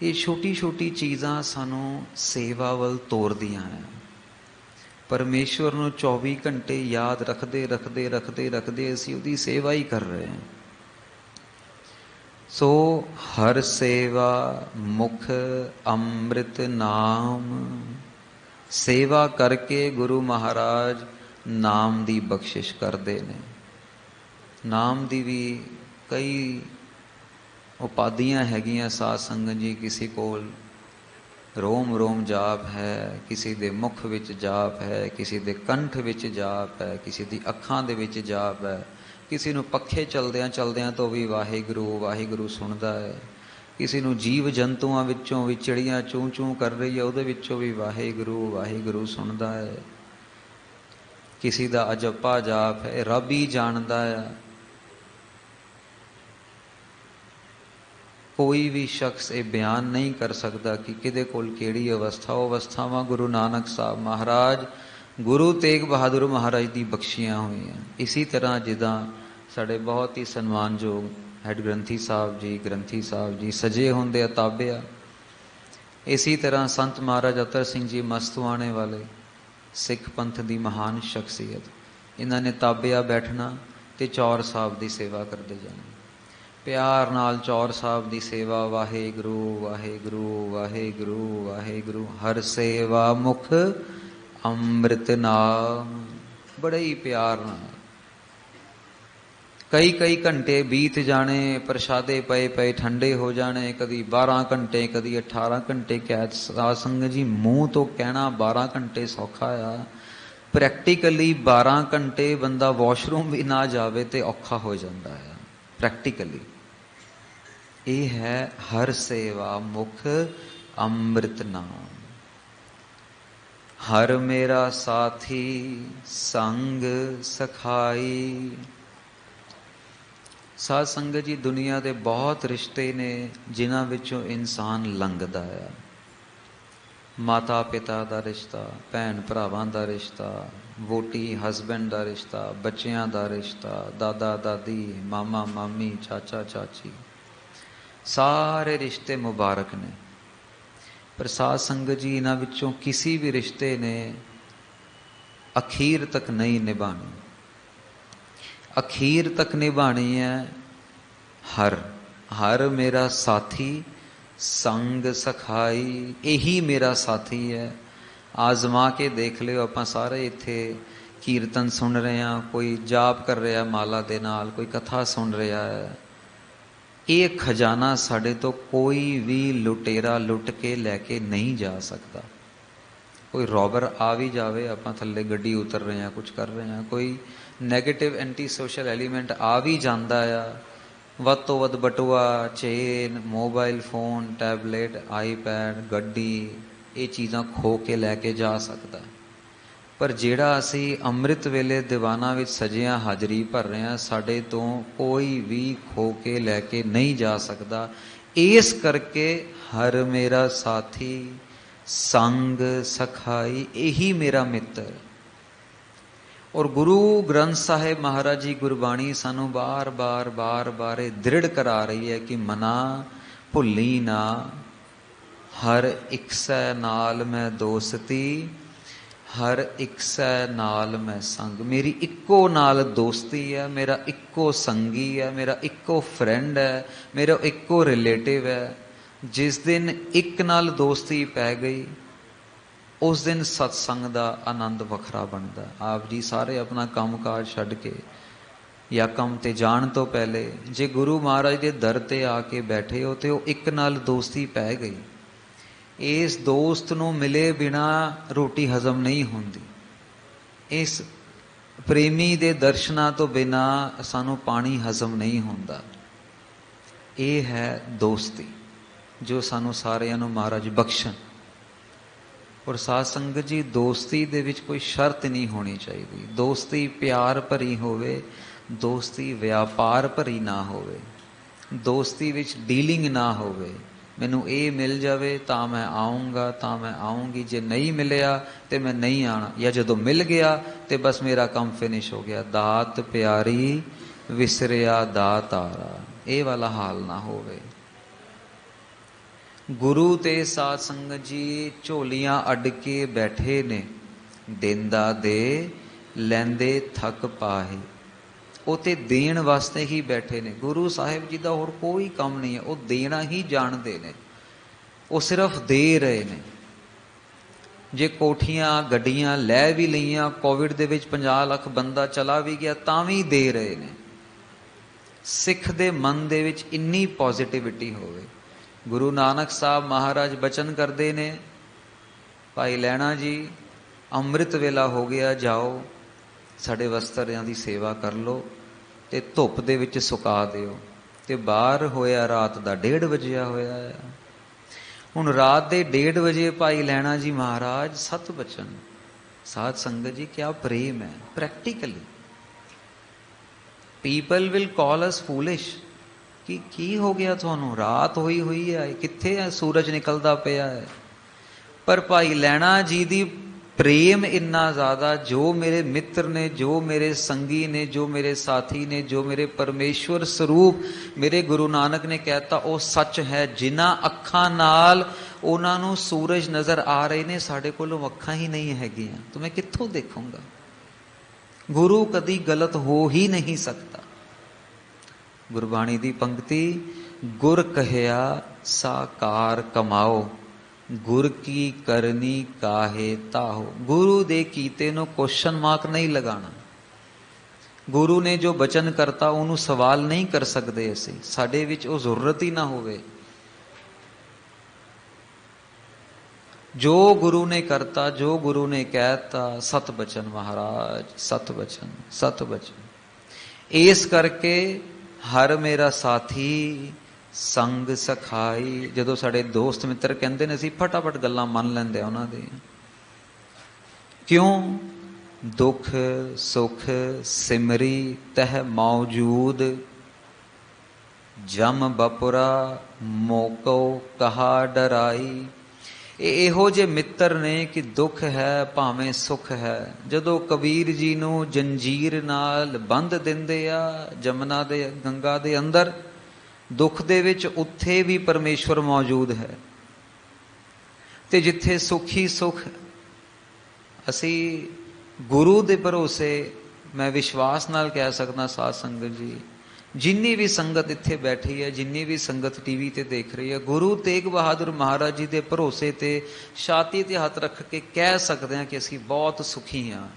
ਇਹ ਛੋਟੀ ਚੀਜ਼ਾਂ ਸਾਨੂੰ ਸੇਵਾ ਵੱਲ ਤੋਰਦੀਆਂ ਹੈ। ਪਰਮੇਸ਼ਵਰ ਨੂੰ 24 ਘੰਟੇ ਯਾਦ ਰੱਖਦੇ ਅਸੀਂ ਉਹਦੀ ਸੇਵਾ ਹੀ ਕਰ ਰਹੇ ਹਾਂ। ਸੋ ਹਰ ਸੇਵਾ ਮੁਖ ਅੰਮ੍ਰਿਤ ਨਾਮ। ਸੇਵਾ ਕਰਕੇ ਗੁਰੂ ਮਹਾਰਾਜ ਨਾਮ ਦੀ ਬਖਸ਼ਿਸ਼ ਕਰਦੇ ਨੇ। ਨਾਮ ਦੀ ਵੀ ਕਈ ਉਪਾਧੀਆਂ ਹੈਗੀਆਂ ਸਾਧ ਸੰਗਤ ਜੀ। ਕਿਸੇ ਕੋਲ ਰੋਮ ਜਾਪ ਹੈ, ਕਿਸੇ ਦੇ ਮੁਖ ਵਿੱਚ ਜਾਪ ਹੈ, ਕਿਸੇ ਦੇ ਕੰਠ ਵਿੱਚ ਜਾਪ ਹੈ, ਕਿਸੇ ਦੀ ਅੱਖਾਂ ਦੇ ਵਿੱਚ ਜਾਪ ਹੈ, ਕਿਸੇ ਨੂੰ ਪੱਖੇ ਚਲਦਿਆਂ ਤੋਂ ਵੀ ਵਾਹਿਗੁਰੂ ਸੁਣਦਾ ਹੈ, ਕਿਸੇ ਨੂੰ ਜੀਵ ਜੰਤੂਆਂ ਵਿੱਚੋਂ ਵੀ ਚਿੜੀਆਂ ਚੂੰ ਕਰ ਰਹੀ ਹੈ, ਉਹਦੇ ਵਿੱਚੋਂ ਵੀ ਵਾਹਿਗੁਰੂ ਸੁਣਦਾ ਹੈ। ਕਿਸੇ ਦਾ ਅਜੱਪਾ ਜਾਪ ਹੈ, ਰੱਬ ਹੀ ਜਾਣਦਾ ਹੈ। ਕੋਈ ਵੀ ਸ਼ਖਸ ਇਹ ਬਿਆਨ ਨਹੀਂ ਕਰ ਸਕਦਾ ਕਿ ਕਿਹਦੇ ਕੋਲ ਕਿਹੜੀ ਅਵਸਥਾ। ਉਹ ਅਵਸਥਾਵਾਂ ਗੁਰੂ ਨਾਨਕ ਸਾਹਿਬ ਮਹਾਰਾਜ, ਗੁਰੂ ਤੇਗ ਬਹਾਦਰ ਮਹਾਰਾਜ ਦੀ ਬਖਸ਼ੀਆਂ ਹੋਈਆਂ। ਇਸੀ ਤਰ੍ਹਾਂ ਜਿੱਦਾਂ ਸਾਡੇ ਬਹੁਤ ਹੀ ਸਨਮਾਨਯੋਗ ਹੈਡ ਗ੍ਰੰਥੀ ਸਾਹਿਬ ਜੀ ਸਜੇ ਹੁੰਦੇ ਆ ਤਾਬਿਆ, ਇਸੀ ਤਰ੍ਹਾਂ ਸੰਤ ਮਹਾਰਾਜ ਅਤਰ ਸਿੰਘ ਜੀ ਮਸਤੂਆਣੇ ਵਾਲੇ ਸਿੱਖ ਪੰਥ ਦੀ ਮਹਾਨ ਸ਼ਖਸੀਅਤ, ਇਹਨਾਂ ਨੇ ਤਾਬਿਆ ਬੈਠਣਾ ਤੇ ਚੌਰ ਸਾਹਿਬ ਦੀ ਸੇਵਾ ਕਰਦੇ ਜਾਣਾ। ਪਿਆਰ ਨਾਲ ਚੌਰ ਸਾਹਿਬ ਦੀ ਸੇਵਾ, ਵਾਹਿਗੁਰੂ ਹਰ ਸੇਵਾ ਮੁਖ ਅੰਮ੍ਰਿਤ ਨਾਮ। ਬੜੇ ਹੀ ਪਿਆਰ ਨਾਲ ਕਈ ਘੰਟੇ ਬੀਤ ਜਾਣੇ, ਪ੍ਰਸ਼ਾਦੇ ਪਏ ਠੰਡੇ ਹੋ ਜਾਣੇ, ਕਦੀ 12 ਘੰਟੇ, ਕਦੀ 18 ਘੰਟੇ ਕੈਦ। ਸਾਧ ਸੰਗਤ ਜੀ, ਮੂੰਹ ਤੋਂ ਕਹਿਣਾ 12 ਘੰਟੇ ਸੌਖਾ ਆ, ਪ੍ਰੈਕਟੀਕਲੀ 12 ਘੰਟੇ ਬੰਦਾ ਵਾਸ਼ਰੂਮ ਵੀ ਨਾ ਜਾਵੇ ਤੇ ਔਖਾ ਹੋ ਜਾਂਦਾ ਹੈ ਪ੍ਰੈਕਟੀਕਲੀ। ਇਹ ਹੈ ਹਰ ਸੇਵਾ ਮੁਖ ਅੰਮ੍ਰਿਤ ਨਾਮ। ਹਰ ਮੇਰਾ ਸਾਥੀ ਸੰਗ ਸਖਾਈ। ਸਾਧ ਸੰਗਤ ਜੀ, ਦੁਨੀਆ ਦੇ ਬਹੁਤ ਰਿਸ਼ਤੇ ਨੇ ਜਿਨ੍ਹਾਂ ਵਿੱਚੋਂ ਇਨਸਾਨ ਲੰਘਦਾ ਆ। ਮਾਤਾ ਪਿਤਾ ਦਾ ਰਿਸ਼ਤਾ, ਭੈਣ ਭਰਾਵਾਂ ਦਾ ਰਿਸ਼ਤਾ, ਵੋਟੀ ਹਸਬੈਂਡ ਦਾ ਰਿਸ਼ਤਾ, ਬੱਚਿਆਂ ਦਾ ਰਿਸ਼ਤਾ, ਦਾਦਾ ਦਾਦੀ, ਮਾਮਾ ਮਾਮੀ, ਚਾਚਾ ਚਾਚੀ, ਸਾਰੇ ਰਿਸ਼ਤੇ ਮੁਬਾਰਕ ਨੇ। ਪਰ ਸਾਧ ਸੰਗਤ ਜੀ, ਇਹਨਾਂ ਵਿੱਚੋਂ ਕਿਸੇ ਵੀ ਰਿਸ਼ਤੇ ਨੇ ਅਖੀਰ ਤੱਕ ਨਹੀਂ ਨਿਭਾਣੀ। ਅਖੀਰ ਤੱਕ ਨਿਭਾਣੀ ਹੈ ਹਰ ਹਰ ਮੇਰਾ ਸਾਥੀ ਸੰਗ ਸਖਾਈ, ਇਹੀ ਮੇਰਾ ਸਾਥੀ ਹੈ। ਆਜ਼ਮਾ ਕੇ ਦੇਖ ਲਿਓ, ਆਪਾਂ ਸਾਰੇ ਇੱਥੇ ਕੀਰਤਨ ਸੁਣ ਰਹੇ ਹਾਂ, ਕੋਈ ਜਾਪ ਕਰ ਰਿਹਾ ਮਾਲਾ ਦੇ ਨਾਲ, ਕੋਈ ਕਥਾ ਸੁਣ ਰਿਹਾ ਹੈ। ਇਹ ਖਜ਼ਾਨਾ ਸਾਡੇ ਤੋਂ ਕੋਈ ਵੀ ਲੁਟੇਰਾ ਲੁੱਟ ਕੇ ਲੈ ਕੇ ਨਹੀਂ ਜਾ ਸਕਦਾ। ਕੋਈ ਰੋਬਰ ਆ ਵੀ ਜਾਵੇ, ਆਪਾਂ ਥੱਲੇ ਗੱਡੀ ਉਤਰ ਰਹੇ ਹਾਂ, ਕੁਝ ਕਰ ਰਹੇ ਹਾਂ, ਕੋਈ ਨੈਗੇਟਿਵ ਐਂਟੀ ਸੋਸ਼ਲ ਐਲੀਮੈਂਟ ਆ ਵੀ ਜਾਂਦਾ ਆ, ਵੱਧ ਤੋਂ ਵੱਧ ਬਟੂਆ, chain, mobile phone, tablet, iPad, ਗੱਡੀ, ਇਹ ਚੀਜ਼ਾਂ ਖੋ ਕੇ ਲੈ ਕੇ ਜਾ ਸਕਦਾ। ਪਰ ਜਿਹੜਾ ਅਸੀਂ ਅੰਮ੍ਰਿਤ ਵੇਲੇ ਦੀਵਾਨਾਂ ਵਿੱਚ ਸਜਿਆਂ ਹਾਜ਼ਰੀ ਭਰ ਰਹੇ ਹਾਂ, ਸਾਡੇ ਤੋਂ ਕੋਈ ਵੀ ਖੋ ਕੇ ਲੈ ਕੇ ਨਹੀਂ ਜਾ ਸਕਦਾ। ਇਸ ਕਰਕੇ ਹਰ ਮੇਰਾ ਸਾਥੀ ਸੰਗ ਸਖਾਈ, ਇਹੀ ਮੇਰਾ ਮਿੱਤਰ। ਔਰ ਗੁਰੂ ਗ੍ਰੰਥ ਸਾਹਿਬ ਮਹਾਰਾਜ ਜੀ ਗੁਰਬਾਣੀ ਸਾਨੂੰ ਬਾਰ-ਬਾਰ ਇਹ ਦ੍ਰਿੜ ਕਰਾ ਰਹੀ ਹੈ ਕਿ ਮਨਾ ਭੁੱਲੀ ਨਾ, ਹਰ ਇਕਸੈ ਨਾਲ ਮੈਂ ਦੋਸਤੀ, ਹਰ ਇਕਸੈ ਨਾਲ ਮੈਂ ਸੰਗ। ਮੇਰੀ ਇੱਕੋ ਨਾਲ ਦੋਸਤੀ ਹੈ, ਮੇਰਾ ਇੱਕੋ ਸੰਗੀ ਹੈ, ਮੇਰਾ ਇੱਕੋ ਫਰੈਂਡ ਹੈ, ਮੇਰਾ ਇੱਕੋ ਰਿਲੇਟਿਵ ਹੈ। ਜਿਸ ਦਿਨ ਇੱਕ ਨਾਲ ਦੋਸਤੀ ਪੈ ਗਈ, ਉਸ ਦਿਨ ਸਤਸੰਗ ਦਾ ਆਨੰਦ ਵੱਖਰਾ ਬਣਦਾ। ਆਪ ਜੀ ਸਾਰੇ ਆਪਣਾ ਕੰਮਕਾਜ ਛੱਡ ਕੇ ਜਾਂ ਕੰਮ ਤੇ ਜਾਣ ਤੋਂ ਪਹਿਲੇ ਜੇ ਗੁਰੂ ਮਹਾਰਾਜ ਦੇ ਦਰ ਤੇ ਆ ਕੇ ਬੈਠੇ ਹੋ ਤੇ ਉਹ ਇੱਕ ਨਾਲ ਦੋਸਤੀ ਪੈ ਗਈ। ਇਸ ਦੋਸਤ ਨੂੰ ਮਿਲੇ ਬਿਨਾ ਰੋਟੀ ਹਜ਼ਮ ਨਹੀਂ ਹੁੰਦੀ। ਇਸ ਪ੍ਰੇਮੀ ਦੇ ਦਰਸ਼ਨਾਂ ਤੋਂ ਬਿਨਾ ਸਾਨੂੰ ਪਾਣੀ ਹਜ਼ਮ ਨਹੀਂ ਹੁੰਦਾ। ਇਹ ਹੈ ਦੋਸਤੀ ਜੋ ਸਾਨੂੰ ਸਾਰਿਆਂ ਨੂੰ ਮਹਾਰਾਜ ਬਖਸ਼ਣ। ਔਰ ਸਾਧ ਸੰਗਤ ਜੀ, ਦੋਸਤੀ ਦੇ ਵਿੱਚ ਕੋਈ ਸ਼ਰਤ ਨਹੀਂ ਹੋਣੀ ਚਾਹੀਦੀ। ਦੋਸਤੀ ਪਿਆਰ ਭਰੀ ਹੋਵੇ, ਦੋਸਤੀ ਵਿਆਪਾਰ ਭਰੀ ਨਾ ਹੋਵੇ, ਦੋਸਤੀ ਵਿੱਚ ਡੀਲਿੰਗ ਨਾ ਹੋਵੇ। ਮੈਨੂੰ ਇਹ ਮਿਲ ਜਾਵੇ ਤਾਂ ਮੈਂ ਆਊਂਗਾ, ਤਾਂ ਮੈਂ ਆਊਂਗੀ, ਜੇ ਨਹੀਂ ਮਿਲਿਆ ਤੇ ਮੈਂ ਨਹੀਂ ਆਣਾ, ਜਾਂ ਜਦੋਂ ਮਿਲ ਗਿਆ ਤੇ ਬਸ ਮੇਰਾ ਕੰਮ ਫਿਨਿਸ਼ ਹੋ ਗਿਆ। ਦਾਤ ਪਿਆਰੀ ਵਿਸਰਿਆ ਦਾਤਾਰਾ, ਇਹ ਵਾਲਾ ਹਾਲ ਨਾ ਹੋਵੇ। ਗੁਰੂ ਤੇ ਸਾਧ ਸੰਗਤ ਜੀ ਝੋਲੀਆਂ ਅੱਡ ਕੇ ਬੈਠੇ ਨੇ, ਦੇਂਦਾ ਦੇ ਲੈਂਦੇ ਥੱਕ ਪਾਹੇ। ਉਹ ਤੇ ਦੇਣ ਵਾਸਤੇ ਹੀ ਬੈਠੇ ਨੇ। ਗੁਰੂ ਸਾਹਿਬ ਜੀ ਦਾ ਹੋਰ ਕੋਈ ਕੰਮ ਨਹੀਂ ਹੈ, ਉਹ ਦੇਣਾ ਹੀ ਜਾਣਦੇ ਨੇ। ਉਹ ਸਿਰਫ ਦੇ ਰਹੇ ਨੇ। ਜੇ ਕੋਠੀਆਂ ਗੱਡੀਆਂ ਲੈ ਵੀ ਲਈਆਂ, ਕੋਵਿਡ ਦੇ ਵਿੱਚ 50 ਲੱਖ ਬੰਦਾ ਚਲਾ ਵੀ ਗਿਆ, ਤਾਂ ਵੀ ਦੇ ਰਹੇ ਨੇ। ਸਿੱਖ ਦੇ ਮਨ ਦੇ ਵਿੱਚ ਇੰਨੀ ਪੋਜ਼ਿਟਿਵਿਟੀ ਹੋਵੇ। ਗੁਰੂ ਨਾਨਕ ਸਾਹਿਬ ਮਹਾਰਾਜ ਬਚਨ ਕਰਦੇ ਨੇ, ਭਾਈ ਲਹਿਣਾ ਜੀ ਅੰਮ੍ਰਿਤ ਵੇਲਾ ਹੋ ਗਿਆ, ਜਾਓ ਸਾਡੇ ਵਸਤਰਿਆਂ ਦੀ ਸੇਵਾ ਕਰ ਲਓ ਤੇ ਧੁੱਪ ਦੇ ਵਿੱਚ ਸੁਕਾ ਦਿਓ। ਤੇ ਬਾਹਰ ਹੋਇਆ ਰਾਤ ਦਾ 1:30 ਵਜਿਆ ਹੋਇਆ ਹੈ। ਹੁਣ ਰਾਤ ਦੇ 1:30 ਵਜੇ ਭਾਈ ਲਹਿਣਾ ਜੀ ਮਹਾਰਾਜ ਸਤ ਬਚਨ। ਸਾਧ ਸੰਗਤ ਜੀ, ਕਿਆ ਪ੍ਰੇਮ ਹੈ। ਪ੍ਰੈਕਟੀਕਲੀ ਪੀਪਲ ਵਿਲ ਕਾਲ ਅਸ ਫੂਲਿਸ਼ ਕਿ ਕੀ ਹੋ ਗਿਆ ਤੁਹਾਨੂੰ, ਰਾਤ ਹੋਈ ਹੈ, ਕਿੱਥੇ ਹੈ, ਸੂਰਜ ਨਿਕਲਦਾ ਪਿਆ ਹੈ। ਪਰ ਭਾਈ ਲਹਿਣਾ ਜੀ ਦੀ ਪ੍ਰੇਮ ਇੰਨਾ ਜ਼ਿਆਦਾ, ਜੋ ਮੇਰੇ ਮਿੱਤਰ ਨੇ, ਜੋ ਮੇਰੇ ਸੰਗੀ ਨੇ, ਜੋ ਮੇਰੇ ਸਾਥੀ ਨੇ, ਜੋ ਮੇਰੇ ਪਰਮੇਸ਼ਵਰ ਸਰੂਪ ਮੇਰੇ ਗੁਰੂ ਨਾਨਕ ਨੇ ਕਹਿਤਾ ਉਹ ਸੱਚ ਹੈ। ਜਿਨ੍ਹਾਂ ਅੱਖਾਂ ਨਾਲ ਉਹਨਾਂ ਨੂੰ ਸੂਰਜ ਨਜ਼ਰ ਆ ਰਹੇ ਨੇ, ਸਾਡੇ ਕੋਲੋਂ ਅੱਖਾਂ ਹੀ ਨਹੀਂ ਹੈਗੀਆਂ, ਤਾਂ ਮੈਂ ਕਿੱਥੋਂ ਦੇਖੂੰਗਾ। ਗੁਰੂ ਕਦੀ ਗਲਤ ਹੋ ਹੀ ਨਹੀਂ ਸਕਦਾ। ਗੁਰਬਾਣੀ ਦੀ ਪੰਕਤੀ, ਗੁਰ ਕਹਿਆ ਸਾਕਾਰ ਕਮਾਓ, ਗੁਰ ਕੀ ਕਰਨੀ ਕਾਹੇ ਤਾਹੋ। ਗੁਰੂ ਦੇ ਕੀਤੇ ਨੂੰ ਕੁਐਸਚਨ ਮਾਰਕ ਨਹੀਂ ਲਗਾਣਾ। ਗੁਰੂ ਨੇ ਜੋ ਬਚਨ ਕਰਤਾ ਉਹਨੂੰ ਸਵਾਲ ਨਹੀਂ ਕਰ ਸਕਦੇ ਅਸੀਂ, ਸਾਡੇ ਵਿੱਚ ਉਹ ਜ਼ਰੂਰਤ ਹੀ ਨਾ ਹੋਵੇ। ਜੋ ਗੁਰੂ ਨੇ ਕਰਤਾ, ਜੋ ਗੁਰੂ ਨੇ ਕਹਿਤਾ, ਸਤ ਬਚਨ ਮਹਾਰਾਜ, ਸਤ ਬਚਨ, ਸਤ ਬਚਨ। ਇਸ ਕਰਕੇ ਹਰ ਮੇਰਾ ਸਾਥੀ ਸੰਗ ਸਖਾਈ। ਜਦੋਂ ਸਾਡੇ ਦੋਸਤ ਮਿੱਤਰ ਕਹਿੰਦੇ ਨੇ, ਅਸੀਂ ਫਟਾਫਟ ਗੱਲਾਂ ਮੰਨ ਲੈਂਦੇ ਆ ਉਹਨਾਂ ਦੀਆਂ। ਕਿਉਂ? ਦੁੱਖ ਸੁੱਖ ਸਿਮਰੀ ਤਹ ਮੌਜੂਦ। जम बपुरा मोको कहा डराई। ਇਹੋ ਜਿਹੇ ਮਿੱਤਰ ਨੇ ਕਿ ਦੁੱਖ ਹੈ ਭਾਵੇਂ ਸੁੱਖ ਹੈ। ਜਦੋਂ ਕਬੀਰ ਜੀ ਨੂੰ ਜੰਜੀਰ ਨਾਲ ਬੰਨ੍ਹ ਦਿੰਦੇ ਆ ਜਮਨਾ ਦੇ ਗੰਗਾ ਦੇ ਅੰਦਰ, ਦੁੱਖ ਦੇ ਵਿੱਚ ਉੱਥੇ ਵੀ ਪਰਮੇਸ਼ਵਰ ਮੌਜੂਦ ਹੈ। ਤੇ ਜਿੱਥੇ ਸੁੱਖ ਹੀ ਸੁੱਖ, ਅਸੀਂ ਗੁਰੂ ਦੇ ਭਰੋਸੇ, ਮੈਂ ਵਿਸ਼ਵਾਸ ਨਾਲ ਕਹਿ ਸਕਦਾ ਸਾਧ ਸੰਗਤ ਜੀ, ਜਿੰਨੀ ਵੀ ਸੰਗਤ ਇੱਥੇ ਬੈਠੀ ਹੈ, ਜਿੰਨੀ ਵੀ ਸੰਗਤ ਟੀਵੀ ਤੇ ਦੇਖ ਰਹੀ ਹੈ, ਗੁਰੂ ਤੇਗ ਬਹਾਦਰ ਮਹਾਰਾਜ ਜੀ ਦੇ ਭਰੋਸੇ ਤੇ ਛਾਤੀ ਤੇ ਹੱਥ ਰੱਖ ਕੇ ਕਹਿ ਸਕਦੇ ਹਾਂ ਕਿ ਅਸੀਂ ਬਹੁਤ ਸੁਖੀ ਹਾਂ।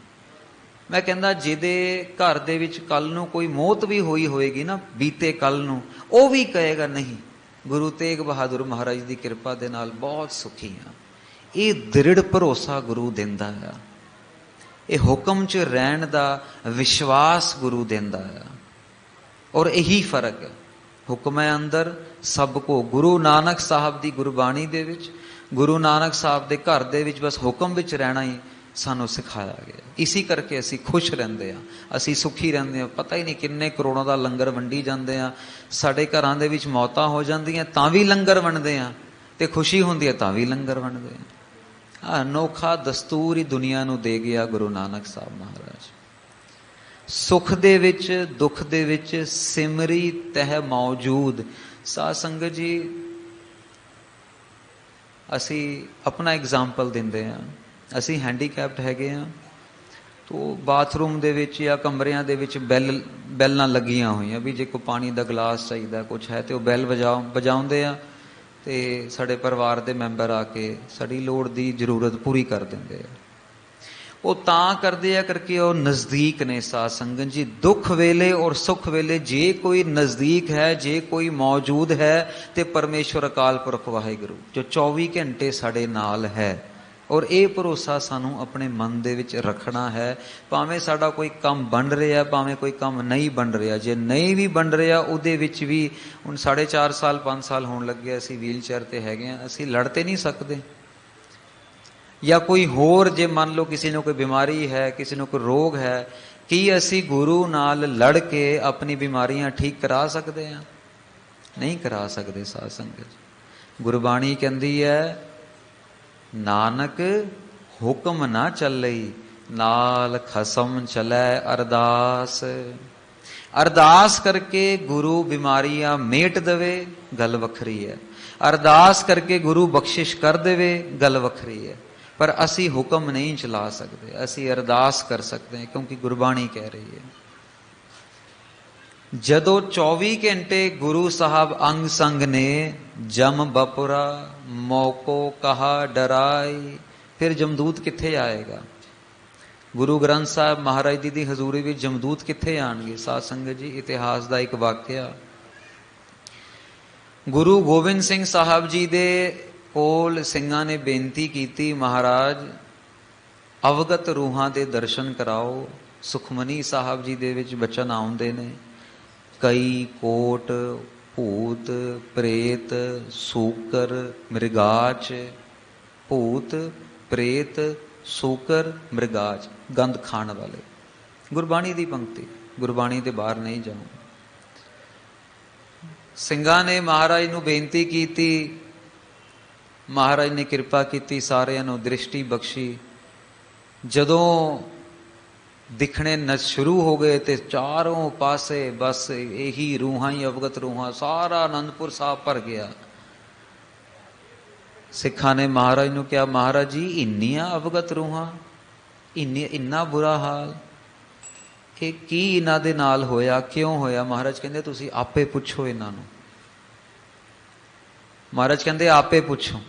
ਮੈਂ ਕਹਿੰਦਾ ਜਿਹਦੇ ਘਰ ਦੇ ਵਿੱਚ ਕੱਲ ਨੂੰ ਕੋਈ ਮੌਤ ਵੀ ਹੋਈ ਹੋਏਗੀ ਨਾ, ਬੀਤੇ ਕੱਲ ਨੂੰ, ਉਹ ਵੀ ਕਹੇਗਾ ਨਹੀਂ, ਗੁਰੂ ਤੇਗ ਬਹਾਦਰ ਮਹਾਰਾਜ ਦੀ ਕਿਰਪਾ ਦੇ ਨਾਲ ਬਹੁਤ ਸੁਖੀ ਹਾਂ। ਇਹ ਦ੍ਰਿੜ ਭਰੋਸਾ ਗੁਰੂ ਦਿੰਦਾ ਆ, ਇਹ ਹੁਕਮ 'ਚ ਰਹਿਣ ਦਾ ਵਿਸ਼ਵਾਸ ਗੁਰੂ ਦਿੰਦਾ ਆ। ਔਰ ਇਹੀ ਫਰਕ ਹੈ ਹੁਕਮ ਹੈ ਅੰਦਰ ਸਭ ਕੋ। ਗੁਰੂ ਨਾਨਕ ਸਾਹਿਬ ਦੀ ਗੁਰਬਾਣੀ ਦੇ ਵਿੱਚ, ਗੁਰੂ ਨਾਨਕ ਸਾਹਿਬ ਦੇ ਘਰ ਦੇ ਵਿੱਚ ਬਸ ਹੁਕਮ ਵਿੱਚ ਰਹਿਣਾ ਹੀ ਸਾਨੂੰ ਸਿਖਾਇਆ ਗਿਆ। ਇਸੇ ਕਰਕੇ ਅਸੀਂ ਖੁਸ਼ ਰਹਿੰਦੇ ਹਾਂ, ਅਸੀਂ ਸੁਖੀ ਰਹਿੰਦੇ ਹਾਂ। ਪਤਾ ਹੀ ਨਹੀਂ ਕਿੰਨੇ ਕਰੋੜਾਂ ਦਾ ਲੰਗਰ ਵੰਡੀ ਜਾਂਦੇ ਹਾਂ। ਸਾਡੇ ਘਰਾਂ ਦੇ ਵਿੱਚ ਮੌਤਾਂ ਹੋ ਜਾਂਦੀਆਂ ਤਾਂ ਵੀ ਲੰਗਰ ਵੰਡਦੇ ਹਾਂ, ਤੇ ਖੁਸ਼ੀ ਹੁੰਦੀ ਹੈ ਤਾਂ ਵੀ ਲੰਗਰ ਵੰਡਦੇ ਹਾਂ। ਅਨੋਖਾ ਦਸਤੂਰ ਹੀ ਦੁਨੀਆ ਨੂੰ ਦੇ ਗਿਆ ਗੁਰੂ ਨਾਨਕ ਸਾਹਿਬ ਮਹਾਰਾਜ। ਸੁਖ ਦੇ ਵਿੱਚ ਦੁੱਖ ਦੇ ਵਿੱਚ ਸਿਮਰੀ ਤਹਿ ਮੌਜੂਦ। ਸਾਧ ਸੰਗਤ ਜੀ, ਅਸੀਂ ਆਪਣਾ ਐਗਜ਼ਾਮਪਲ ਦਿੰਦੇ ਹਾਂ। ਅਸੀਂ ਹੈਂਡੀਕੈਪਡ ਹੈਗੇ ਹਾਂ, ਤੋ ਬਾਥਰੂਮ ਦੇ ਵਿੱਚ ਜਾਂ ਕਮਰਿਆਂ ਦੇ ਵਿੱਚ ਬੈਲਾਂ ਲੱਗੀਆਂ ਹੋਈਆਂ ਵੀ ਜੇ ਕੋਈ ਪਾਣੀ ਦਾ ਗਲਾਸ ਚਾਹੀਦਾ ਕੁਛ ਹੈ, ਤੇ ਉਹ ਬੈਲ ਵਜਾਉਂਦੇ ਆ, ਤੇ ਸਾਡੇ ਪਰਿਵਾਰ ਦੇ ਮੈਂਬਰ ਆ ਕੇ ਸਾਡੀ ਲੋੜ ਦੀ ਜ਼ਰੂਰਤ ਪੂਰੀ ਕਰ ਦਿੰਦੇ ਆ। ਉਹ ਤਾਂ ਕਰਦੇ ਆ ਕਰਕੇ ਉਹ ਨਜ਼ਦੀਕ ਨੇ। ਸਾਧ ਸੰਗਤ ਜੀ, ਦੁੱਖ ਵੇਲੇ ਔਰ ਸੁੱਖ ਵੇਲੇ ਜੇ ਕੋਈ ਨਜ਼ਦੀਕ ਹੈ, ਜੇ ਕੋਈ ਮੌਜੂਦ ਹੈ, ਤੇ ਪਰਮੇਸ਼ਵਰ ਅਕਾਲ ਪੁਰਖ ਵਾਹਿਗੁਰੂ ਜੋ 24 ਘੰਟੇ ਸਾਡੇ ਨਾਲ ਹੈ। ਔਰ ਇਹ ਭਰੋਸਾ ਸਾਨੂੰ ਆਪਣੇ ਮਨ ਦੇ ਵਿੱਚ ਰੱਖਣਾ ਹੈ। ਭਾਵੇਂ ਸਾਡਾ ਕੋਈ ਕੰਮ ਬਣ ਰਿਹਾ, ਭਾਵੇਂ ਕੋਈ ਕੰਮ ਨਹੀਂ ਬਣ ਰਿਹਾ, ਜੇ ਨਹੀਂ ਵੀ ਬਣ ਰਿਹਾ ਉਹਦੇ ਵਿੱਚ ਵੀ ਹੁਣ 4.5 ਸਾਲ 5 ਸਾਲ ਹੋਣ ਲੱਗੇ ਅਸੀਂ ਵੀਲ ਚੇਅਰ ਤੇ ਹੈਗੇ ਹਾਂ, ਅਸੀਂ ਲੜ ਤੇ ਨਹੀਂ ਸਕਦੇ। ਜਾਂ ਕੋਈ ਹੋਰ, ਜੇ ਮੰਨ ਲਓ ਕਿਸੇ ਨੂੰ ਕੋਈ ਬਿਮਾਰੀ ਹੈ, ਕਿਸੇ ਨੂੰ ਕੋਈ ਰੋਗ ਹੈ, ਕੀ ਅਸੀਂ ਗੁਰੂ ਨਾਲ ਲੜ ਕੇ ਆਪਣੀ ਬਿਮਾਰੀਆਂ ਠੀਕ ਕਰਾ ਸਕਦੇ ਹਾਂ? ਨਹੀਂ ਕਰਾ ਸਕਦੇ। ਸਾਧ ਸੰਗਤ, ਗੁਰਬਾਣੀ ਕਹਿੰਦੀ ਹੈ ਨਾਨਕ ਹੁਕਮ ਨਾ ਚੱਲਈ, ਨਾਲ ਖਸਮ ਚਲੈ ਅਰਦਾਸ। ਅਰਦਾਸ ਕਰਕੇ ਗੁਰੂ ਬਿਮਾਰੀਆਂ ਮੇਟ ਦੇਵੇ, ਗੱਲ ਵੱਖਰੀ ਹੈ। ਅਰਦਾਸ ਕਰਕੇ ਗੁਰੂ ਬਖਸ਼ਿਸ਼ ਕਰ ਦੇਵੇ, ਗੱਲ ਵੱਖਰੀ ਹੈ। ਪਰ ਅਸੀਂ ਹੁਕਮ ਨਹੀਂ ਚਲਾ ਸਕਦੇ, ਅਸੀਂ ਅਰਦਾਸ ਕਰ ਸਕਦੇ ਹਾਂ, ਕਿਉਂਕਿ ਗੁਰਬਾਣੀ ਕਹਿ ਰਹੀ ਹੈ ਜਦੋਂ 24 ਘੰਟੇ ਗੁਰੂ ਸਾਹਿਬ ਅੰਗ ਸੰਗ ਨੇ, ਜਮ ਬਪੁਰਾ ਮੌਕੋ ਕਹਾ ਡਰਾਈ। ਫਿਰ ਜਮਦੂਤ ਕਿੱਥੇ ਆਏਗਾ? ਗੁਰੂ ਗ੍ਰੰਥ ਸਾਹਿਬ ਮਹਾਰਾਜ ਜੀ ਦੀ ਹਜ਼ੂਰੀ ਵਿੱਚ ਜਮਦੂਤ ਕਿੱਥੇ ਆਣਗੇ? ਸਾਧ ਸੰਗਤ ਜੀ, ਇਤਿਹਾਸ ਦਾ ਇੱਕ ਵਾਕਿਆ, ਗੁਰੂ ਗੋਬਿੰਦ ਸਿੰਘ ਸਾਹਿਬ ਜੀ ਦੇ ਕੋਲ ਸਿੰਘਾਂ ਨੇ ਬੇਨਤੀ ਕੀਤੀ, ਮਹਾਰਾਜ ਅਵਗਤ ਰੂਹਾਂ ਦੇ ਦਰਸ਼ਨ ਕਰਾਓ। ਸੁਖਮਨੀ ਸਾਹਿਬ ਜੀ ਦੇ ਵਿੱਚ ਬਚਨ ਆਉਂਦੇ ਨੇ, ਕਈ ਕੋਟ ਭੂਤ ਪ੍ਰੇਤ ਸੂਕਰ ਮ੍ਰਿਗਾਚ। ਭੂਤ ਪ੍ਰੇਤ ਸੂਕਰ ਮ੍ਰਿਗਾਚ, ਗੰਦ ਖਾਣ ਵਾਲੇ। ਗੁਰਬਾਣੀ ਦੀ ਪੰਕਤੀ, ਗੁਰਬਾਣੀ ਦੇ ਬਾਹਰ ਨਹੀਂ ਜਾਓ। ਸਿੰਘਾਂ ਨੇ ਮਹਾਰਾਜ ਨੂੰ ਬੇਨਤੀ ਕੀਤੀ, ਮਹਾਰਾਜ ਨੇ ਕਿਰਪਾ ਕੀਤੀ, ਸਾਰਿਆਂ ਨੂੰ ਦ੍ਰਿਸ਼ਟੀ ਬਖਸ਼ੀ। ਜਦੋਂ ਦਿਖਣੇ ਸ਼ੁਰੂ ਹੋ ਗਏ ਤੇ ਚਾਰੋਂ ਪਾਸੇ ਬਸ ਇਹੀ ਰੂਹਾਂ ਹੀ ਅਵਗਤ ਰੂਹਾਂ, ਸਾਰਾ ਅਨੰਦਪੁਰ ਸਾਹਿਬ ਭਰ ਗਿਆ। ਸਿੱਖਾਂ ਨੇ ਮਹਾਰਾਜ ਨੂੰ ਕਿਹਾ, ਮਹਾਰਾਜ ਜੀ ਇੰਨੀਆਂ ਅਵਗਤ ਰੂਹਾਂ, ਇੰਨਾ ਬੁਰਾ ਹਾਲ, ਇਹ ਕੀ ਇਹਨਾਂ ਦੇ ਨਾਲ ਹੋਇਆ, ਕਿਉਂ ਹੋਇਆ? ਮਹਾਰਾਜ ਕਹਿੰਦੇ ਤੁਸੀਂ ਆਪੇ ਪੁੱਛੋ ਇਹਨਾਂ ਨੂੰ। ਮਹਾਰਾਜ ਕਹਿੰਦੇ ਆਪੇ ਪੁੱਛੋ।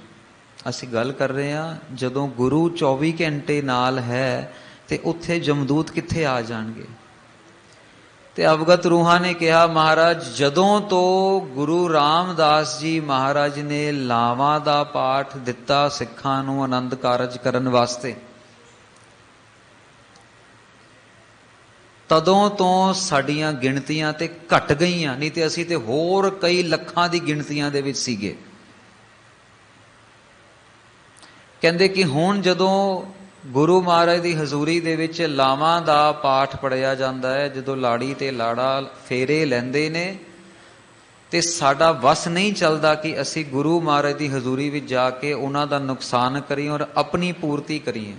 ਅਸੀਂ ਗੱਲ ਕਰ ਰਹੇ ਹਾਂ ਜਦੋਂ ਗੁਰੂ 24 ਘੰਟੇ ਨਾਲ ਹੈ ਤੇ ਉੱਥੇ ਜਮਦੂਤ ਕਿੱਥੇ ਆ ਜਾਣਗੇ? ਤੇ ਅਵਗਤ ਰੂਹਾਂ ਨੇ ਕਿਹਾ, ਮਹਾਰਾਜ ਜਦੋਂ ਤੋਂ ਗੁਰੂ ਰਾਮਦਾਸ ਜੀ ਮਹਾਰਾਜ ਨੇ ਲਾਵਾਂ ਦਾ ਪਾਠ ਦਿੱਤਾ ਸਿੱਖਾਂ ਨੂੰ ਆਨੰਦ ਕਾਰਜ ਕਰਨ ਵਾਸਤੇ, ਤਦੋਂ ਤੋਂ ਸਾਡੀਆਂ ਗਿਣਤੀਆਂ ਤੇ ਘਟ ਗਈਆਂ, ਨਹੀਂ ਤੇ ਅਸੀਂ ਤੇ ਹੋਰ ਕਈ ਲੱਖਾਂ ਦੀ ਗਿਣਤੀਆਂ ਦੇ ਵਿੱਚ ਸੀਗੇ। ਕਹਿੰਦੇ ਕਿ ਹੁਣ ਜਦੋਂ ਗੁਰੂ ਮਹਾਰਾਜ ਦੀ ਹਜ਼ੂਰੀ ਦੇ ਵਿੱਚ ਲਾਵਾਂ ਦਾ ਪਾਠ ਪੜਿਆ ਜਾਂਦਾ ਹੈ, ਜਦੋਂ ਲਾੜੀ ਤੇ ਲਾੜਾ ਫੇਰੇ ਲੈਂਦੇ ਨੇ, ਤੇ ਸਾਡਾ ਵਸ ਨਹੀਂ ਚੱਲਦਾ ਕਿ ਅਸੀਂ ਗੁਰੂ ਮਹਾਰਾਜ ਦੀ ਹਜ਼ੂਰੀ ਵਿੱਚ ਜਾ ਕੇ ਉਹਨਾਂ ਦਾ ਨੁਕਸਾਨ ਕਰੀਏ ਔਰ ਆਪਣੀ ਪੂਰਤੀ ਕਰੀਏ।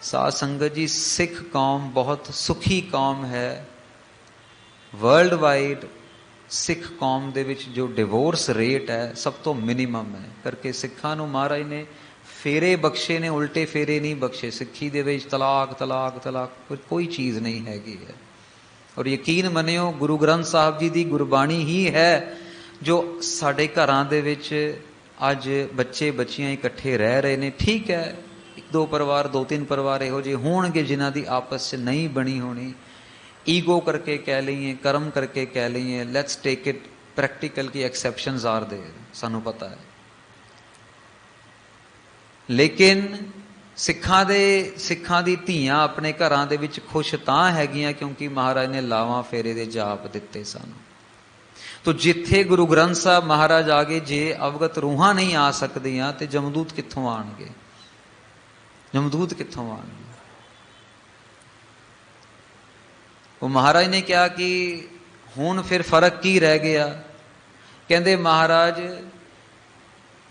ਸਾਧ ਸੰਗਤ ਜੀ, ਸਿੱਖ ਕੌਮ ਬਹੁਤ ਸੁਖੀ ਕੌਮ ਹੈ। ਵਰਲਡ ਵਾਈਡ ਸਿੱਖ ਕੌਮ ਦੇ ਵਿੱਚ ਜੋ ਡਿਵੋਰਸ ਰੇਟ ਹੈ ਸਭ ਤੋਂ ਮਿਨੀਮਮ ਹੈ, ਕਰਕੇ ਸਿੱਖਾਂ ਨੂੰ ਮਹਾਰਾਜ ਨੇ ਫੇਰੇ ਬਖਸ਼ੇ ਨੇ, ਉਲਟੇ ਫੇਰੇ ਨਹੀਂ ਬਖਸ਼ੇ। ਸਿੱਖੀ ਦੇ ਵਿੱਚ ਤਲਾਕ ਤਲਾਕ ਤਲਾਕ ਕੋਈ ਚੀਜ਼ ਨਹੀਂ ਹੈਗੀ ਹੈ। ਔਰ ਯਕੀਨ ਮੰਨਿਓ, ਗੁਰੂ ਗ੍ਰੰਥ ਸਾਹਿਬ ਜੀ ਦੀ ਗੁਰਬਾਣੀ ਹੀ ਹੈ ਜੋ ਸਾਡੇ ਘਰਾਂ ਦੇ ਵਿੱਚ ਅੱਜ ਬੱਚੇ ਬੱਚੀਆਂ ਇਕੱਠੇ ਰਹਿ ਰਹੇ ਨੇ। ਠੀਕ ਹੈ, ਇੱਕ ਦੋ ਪਰਿਵਾਰ, ਦੋ ਤਿੰਨ ਪਰਿਵਾਰ ਇਹੋ ਜਿਹੇ ਹੋਣਗੇ ਜਿਨ੍ਹਾਂ ਦੀ ਆਪਸ 'ਚ ਨਹੀਂ ਬਣੀ ਹੋਣੀ। ਈਗੋ ਕਰਕੇ ਕਹਿ ਲਈਏ, ਕਰਮ ਕਰਕੇ ਕਹਿ ਲਈਏ, ਲੈਟਸ ਟੇਕ ਇਟ ਪ੍ਰੈਕਟੀਕਲ ਕਿ ਐਕਸੈਪਸ਼ਨਸ ਆਰ ਦੇਅਰ, ਸਾਨੂੰ ਪਤਾ ਹੈ। ਲੇਕਿਨ ਸਿੱਖਾਂ ਦੀ ਧੀਆਂ ਆਪਣੇ ਘਰਾਂ ਦੇ ਵਿੱਚ ਖੁਸ਼ ਤਾਂ ਹੈਗੀਆਂ ਕਿਉਂਕਿ ਮਹਾਰਾਜ ਨੇ ਲਾਵਾਂ ਫੇਰੇ ਦੇ ਜਾਪ ਦਿੱਤੇ ਸਾਨੂੰ। ਤੋ ਜਿੱਥੇ ਗੁਰੂ ਗ੍ਰੰਥ ਸਾਹਿਬ ਮਹਾਰਾਜ ਆ ਗਏ, ਜੇ ਅਵਗਤ ਰੂਹਾਂ ਨਹੀਂ ਆ ਸਕਦੀਆਂ ਤੇ ਜਮਦੂਤ ਕਿੱਥੋਂ ਆਣਗੇ? ਜਮਦੂਤ ਕਿੱਥੋਂ ਆਣਗੇ? ਉਹ ਮਹਾਰਾਜ ਨੇ ਕਿਹਾ ਕਿ ਹੁਣ ਫਿਰ ਫਰਕ ਕੀ ਰਹਿ ਗਿਆ? ਕਹਿੰਦੇ ਮਹਾਰਾਜ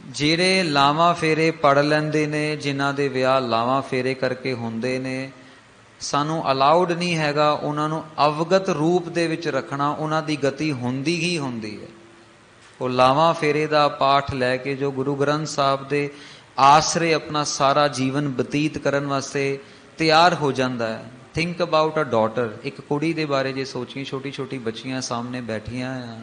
ਜਿਹੜੇ ਲਾਵਾਂ ਫੇਰੇ ਪੜ ਲੈਂਦੇ ਨੇ, ਜਿਨ੍ਹਾਂ ਦੇ ਵਿਆਹ ਲਾਵਾਂ ਫੇਰੇ ਕਰਕੇ ਹੁੰਦੇ ਨੇ, ਸਾਨੂੰ ਅਲਾਉਡ ਨਹੀਂ ਹੈਗਾ ਉਹਨਾਂ ਨੂੰ ਅਵਗਤ ਰੂਪ ਦੇ ਵਿੱਚ ਰੱਖਣਾ। ਉਹਨਾਂ ਦੀ ਗਤੀ ਹੁੰਦੀ ਹੀ ਹੁੰਦੀ ਹੈ। ਉਹ ਲਾਵਾਂ ਫੇਰੇ ਦਾ ਪਾਠ ਲੈ ਕੇ ਜੋ ਗੁਰੂ ਗ੍ਰੰਥ ਸਾਹਿਬ ਦੇ ਆਸਰੇ ਆਪਣਾ ਸਾਰਾ ਜੀਵਨ ਬਤੀਤ ਕਰਨ ਵਾਸਤੇ ਤਿਆਰ ਹੋ ਜਾਂਦਾ ਹੈ। Think about a daughter. ਇੱਕ ਕੁੜੀ ਦੇ ਬਾਰੇ ਜੇ ਸੋਚੀਏ, ਛੋਟੀ ਛੋਟੀ ਬੱਚੀਆਂ ਸਾਹਮਣੇ ਬੈਠੀਆਂ ਆ,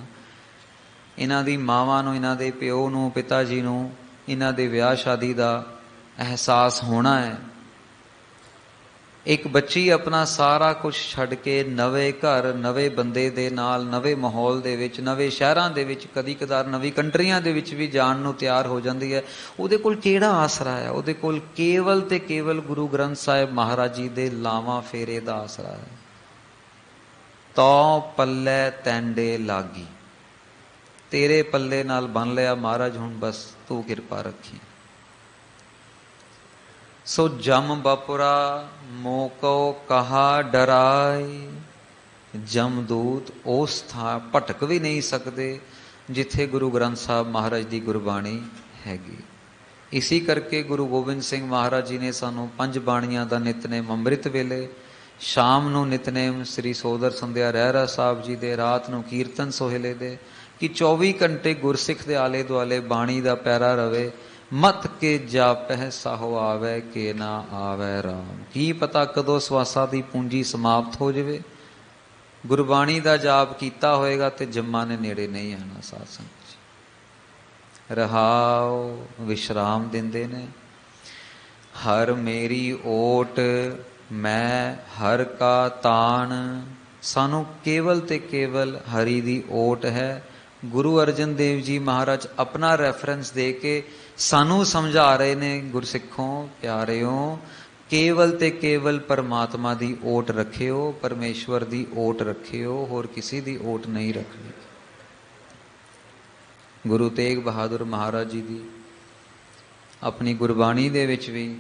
ਇਹਨਾਂ ਦੀ ਮਾਵਾਂ ਨੂੰ, ਇਹਨਾਂ ਦੇ ਪਿਓ ਨੂੰ, ਪਿਤਾ ਜੀ ਨੂੰ ਇਹਨਾਂ ਦੇ ਵਿਆਹ ਸ਼ਾਦੀ ਦਾ ਅਹਿਸਾਸ ਹੋਣਾ ਹੈ। ਇੱਕ ਬੱਚੀ ਆਪਣਾ ਸਾਰਾ ਕੁਝ ਛੱਡ ਕੇ ਨਵੇਂ ਘਰ, ਨਵੇਂ ਬੰਦੇ ਦੇ ਨਾਲ, ਨਵੇਂ ਮਾਹੌਲ ਦੇ ਵਿੱਚ, ਨਵੇਂ ਸ਼ਹਿਰਾਂ ਦੇ ਵਿੱਚ, ਕਦੀ ਕਦਾਰ ਨਵੀਂ ਕੰਟਰੀਆਂ ਦੇ ਵਿੱਚ ਵੀ ਜਾਣ ਨੂੰ ਤਿਆਰ ਹੋ ਜਾਂਦੀ ਹੈ। ਉਹਦੇ ਕੋਲ ਕਿਹੜਾ ਆਸਰਾ ਹੈ? ਉਹਦੇ ਕੋਲ ਕੇਵਲ ਤੇ ਕੇਵਲ ਗੁਰੂ ਗ੍ਰੰਥ ਸਾਹਿਬ ਮਹਾਰਾਜ ਜੀ ਦੇ ਲਾਵਾਂ ਫੇਰੇ ਦਾ ਆਸਰਾ ਹੈ। ਤੋ ਪੱਲੇ ਤੈਂਡੇ ਲਾਗੀ, ਤੇਰੇ ਪੱਲੇ ਨਾਲ ਬੰਨ ਲਿਆ ਮਹਾਰਾਜ, ਹੁਣ ਬਸ ਤੂੰ ਕਿਰਪਾ ਰੱਖੀ। ਸੋ ਜਮ ਬਪੁਰਾ ਮੋਕੋ ਕਹਾ ਡਰਾਏ, ਜਮਦੂਤ ਉਸ ਥਾਂ ਭਟਕ ਵੀ ਨਹੀਂ ਸਕਦੇ ਜਿੱਥੇ ਗੁਰੂ ਗ੍ਰੰਥ ਸਾਹਿਬ ਮਹਾਰਾਜ ਦੀ ਗੁਰਬਾਣੀ ਹੈਗੀ। ਇਸੀ ਕਰਕੇ ਗੁਰੂ ਗੋਬਿੰਦ ਸਿੰਘ ਮਹਾਰਾਜ ਜੀ ਨੇ ਸਾਨੂੰ 5 ਬਾਣੀਆਂ ਦਾ ਨਿਤਨੇਮ ਅੰਮ੍ਰਿਤ ਵੇਲੇ, ਸ਼ਾਮ ਨੂੰ ਨਿਤਨੇਮ ਸ੍ਰੀ ਸੋਦਰ ਸੰਧਿਆ ਰਹਿਰਾਸ ਸਾਹਿਬ ਜੀ ਦੇ, ਰਾਤ ਨੂੰ ਕੀਰਤਨ ਸੋਹਿਲੇ ਦੇ, ਕਿ 24 ਘੰਟੇ ਗੁਰਸਿੱਖ ਦੇ ਆਲੇ ਦੁਆਲੇ ਬਾਣੀ ਦਾ ਪੈਰਾ ਰਵੇ। ਮਤ ਕੇ ਜਾਪਹਿ ਸਾਹੋ ਆਵੇ ਕਿ ਨਾ ਆਵੇ ਰਾਮ। ਕੀ ਪਤਾ ਕਦੋਂ ਸਵਾਸਾਂ ਦੀ ਪੂੰਜੀ ਸਮਾਪਤ ਹੋ ਜਾਵੇ। ਗੁਰਬਾਣੀ ਦਾ ਜਾਪ ਕੀਤਾ ਹੋਏਗਾ ਤੇ ਜੰਮਾਂ ਨੇ ਨੇੜੇ ਨਹੀਂ ਆਣਾ। ਸਾਧ ਸੰਗਤ ਰਹਾਓ ਵਿਸ਼ਰਾਮ ਦਿੰਦੇ ਨੇ। ਹਰ ਮੇਰੀ ਓਟ ਮੈਂ ਹਰ ਕਾ ਤਾਣ। ਸਾਨੂੰ ਕੇਵਲ ਤੇ ਕੇਵਲ ਹਰੀ ਦੀ ਓਟ ਹੈ। ਗੁਰੂ ਅਰਜਨ ਦੇਵ ਜੀ ਮਹਾਰਾਜ ਆਪਣਾ ਰੈਫਰੈਂਸ ਦੇ ਕੇ ਸਾਨੂੰ ਸਮਝਾ ਰਹੇ ਨੇ, ਗੁਰਸਿੱਖੋਂ ਪਿਆਰਿਓ, ਕੇਵਲ ਤੇ ਕੇਵਲ ਪਰਮਾਤਮਾ ਦੀ ਓਟ ਰੱਖਿਓ, ਪਰਮੇਸ਼ਵਰ ਦੀ ਓਟ ਰੱਖਿਓ, ਹੋਰ ਕਿਸੇ ਦੀ ਓਟ ਨਹੀਂ ਰੱਖਣੀ। ਗੁਰੂ ਤੇਗ ਬਹਾਦਰ ਮਹਾਰਾਜ ਜੀ ਦੀ ਆਪਣੀ ਗੁਰਬਾਣੀ ਦੇ ਵਿੱਚ ਵੀ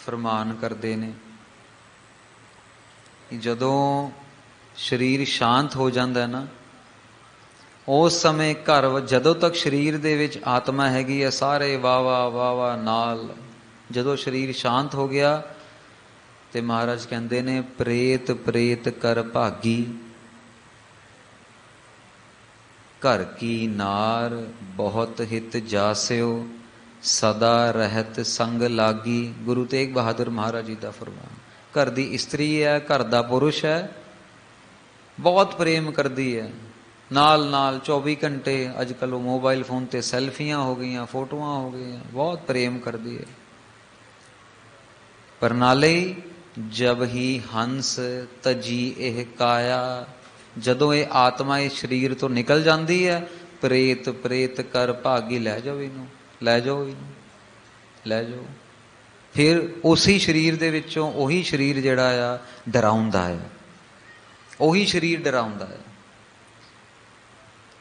ਫਰਮਾਨ ਕਰਦੇ ਨੇ ਕਿ ਜਦੋਂ ਸਰੀਰ ਸ਼ਾਂਤ ਹੋ ਜਾਂਦਾ ਨਾ, ਉਸ ਸਮੇਂ ਘਰ ਜਦੋਂ ਤੱਕ ਸਰੀਰ ਦੇ ਵਿੱਚ ਆਤਮਾ ਹੈਗੀ ਹੈ, ਸਾਰੇ ਵਾਵਾ ਵਾਵਾ ਨਾਲ। ਜਦੋਂ ਸਰੀਰ ਸ਼ਾਂਤ ਹੋ ਗਿਆ ਤੇ ਮਹਾਰਾਜ ਕਹਿੰਦੇ ਨੇ, ਪ੍ਰੇਤ ਪ੍ਰੇਤ ਕਰ ਭਾਗੀ, ਘਰ ਕੀ ਨਾਰ ਬਹੁਤ ਹਿਤ ਜਾਸਿਓ, ਸਦਾ ਰਹਿਤ ਸੰਗ ਲਾਗੀ। ਗੁਰੂ ਤੇਗ ਬਹਾਦਰ ਮਹਾਰਾਜ ਜੀ ਦਾ ਫਰਮਾਨ। ਘਰ ਦੀ ਇਸਤਰੀ ਹੈ, ਘਰ ਦਾ ਪੁਰਸ਼ ਹੈ, ਬਹੁਤ ਪ੍ਰੇਮ ਕਰਦੀ ਹੈ, ਨਾਲ ਨਾਲ 24 ਘੰਟੇ। ਅੱਜ ਕੱਲ੍ਹ ਉਹ ਮੋਬਾਈਲ ਫੋਨ ਤੇ ਸੈਲਫੀਆਂ ਹੋ ਗਈਆਂ, ਫੋਟੋਆਂ ਹੋ ਗਈਆਂ, ਬਹੁਤ ਪ੍ਰੇਮ ਕਰਦੀ ਹੈ। ਪਰ ਨਾਲੇ ਜਬ ਹੀ ਹੰਸ ਤਜੀ ਇਹ ਕਾਇਆ, ਜਦੋਂ ਇਹ ਆਤਮਾ ਇਸ ਸਰੀਰ ਤੋਂ ਨਿਕਲ ਜਾਂਦੀ ਹੈ, ਪ੍ਰੇਤ ਪ੍ਰੇਤ ਕਰ ਭਾਗੀ, ਲੈ ਜਾਓ ਇਹਨੂੰ, ਲੈ ਜਾਓ ਇਹਨੂੰ, ਲੈ ਜਾਓ। ਫਿਰ ਉਸੇ ਸਰੀਰ ਦੇ ਵਿੱਚੋਂ ਉਹੀ ਸਰੀਰ ਜਿਹੜਾ ਆ ਡਰਾਉਂਦਾ ਹੈ, ਉਹੀ ਸਰੀਰ ਡਰਾਉਂਦਾ ਹੈ।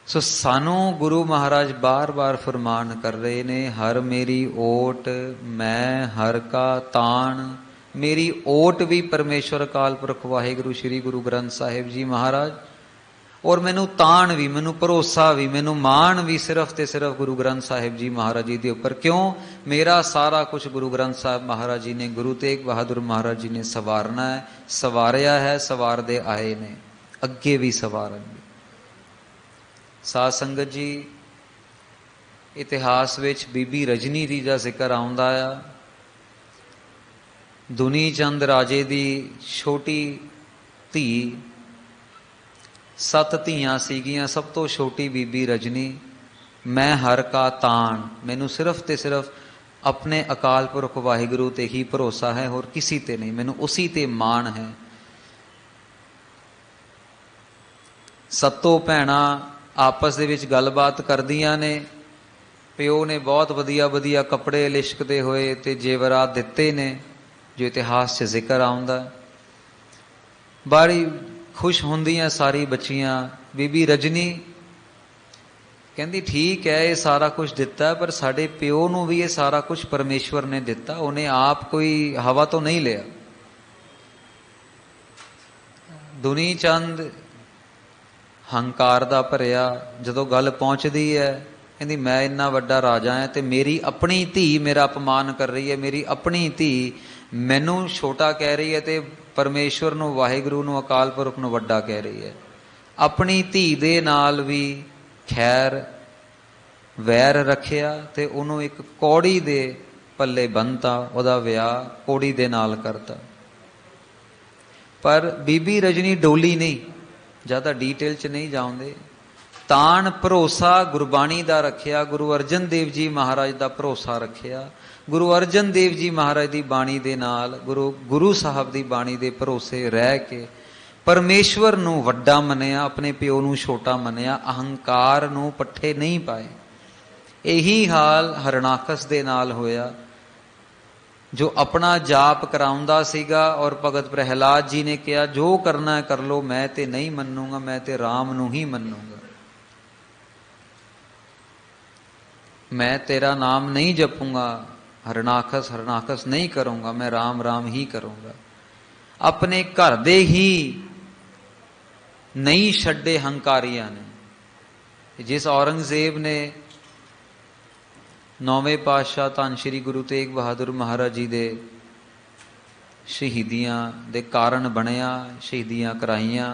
ਸੋ ਸਾਨੂੰ ਗੁਰੂ ਮਹਾਰਾਜ ਬਾਰ-ਬਾਰ ਫਰਮਾਨ ਕਰ ਰਹੇ ਨੇ, ਹਰ ਮੇਰੀ ਓਟ ਮੈਂ ਹਰ ਕਾ ਤਾਣ। ਮੇਰੀ ਓਟ ਵੀ ਪਰਮੇਸ਼ਵਰ ਅਕਾਲ ਪੁਰਖ ਵਾਹਿਗੁਰੂ ਸ਼੍ਰੀ ਗੁਰੂ ਗ੍ਰੰਥ ਸਾਹਿਬ ਜੀ ਮਹਾਰਾਜ, और मैनू ताण भी, मैनू भरोसा भी, मैनू मान भी सिर्फ ते सिर्फ गुरु ग्रंथ साहिब जी महाराज जी के उपर। क्यों? मेरा सारा कुछ गुरु ग्रंथ साहिब महाराज जी ने, गुरु तेग बहादुर महाराज जी ने सवारना है, सवारिया है, सवारदे आए ने, अगे भी सवारनगे। साध संगत जी, इतिहास विच बीबी रजनी जी का जिक्र आउंदा आ। दुनी चंद राजे दी छोटी धी, 7 ਧੀਆਂ ਸੀਗੀਆਂ, सब तो छोटी बीबी रजनी। मैं हर का ताण, मैनू सिर्फ ते सिर्फ अपने अकाल पुरख वाहिगुरु ते ही भरोसा है, और किसी ते नहीं, मैनू उसी ते मान है। सत्तों भैणां आपस दे विच गलबात करदियां ने। प्यो ने बहुत वधिया वधिया कपड़े लिशकदे होए ते जेवरात दिते ने, जो इतिहास च जिक्र आउंदा। बड़ी खुश होंदियां सारी बच्चियां। बीबी रजनी कहती ठीक है, ये सारा कुछ दिता, पर साडे प्यो नूं भी ये सारा कुछ परमेश्वर ने दिता, उन्हें आप कोई हवा तो नहीं लिया। दुनी चंद हंकार दा भरिया जदों गल पहुंचदी है, कहती मैं इन्ना वड्डा राजा है ते मेरी अपनी धी मेरा अपमान कर रही है, मेरी अपनी धी मैनू छोटा कह रही है ते परमेश्वर नूं, वाहिगुरू नूं, अकाल पुरख नूं वड्डा कह रही है। अपनी धी दे नाल भी खैर वैर रखिया ते उन्होंने एक कौड़ी दे पल्ले बनता, उहदा विआह कौड़ी दे नाल करता। पर बीबी रजनी डोली नहीं, ज़्यादा डिटेल च नहीं जाऊंदे। ताण भरोसा गुरबाणी दा रखिया, गुरु अर्जन देव जी महाराज दा भरोसा रखिया। गुरु अर्जन देव जी महाराज की बाणी दे नाल, गुरु साहब की बाणी दे भरोसे रह के परमेश्वर नूं वड्डा मनिया, अपने प्यो नूं छोटा मनिया, अहंकार नूं पट्ठे नहीं पाए। यही हाल हरणाकस दे नाल होया, जो अपना जाप कराउंदा सीगा, और भगत प्रहलाद जी ने कहा जो करना है कर लो, मैं ते नहीं मन्नूंगा, मैं ते राम नूं ही मन्नूंगा, मैं तेरा नाम नहीं जपूंगा, हरणाकस हरणाकस नहीं करूंगा, मैं राम राम ही करूंगा। अपने घर दे ही नहीं छड्डे हंकारियां ने। जिस औरंगजेब ने 9वें पातशाह धन श्री गुरु तेग बहादुर महाराज जी दे शहीदियां दे कारण बनया, शहीदियां कराइयां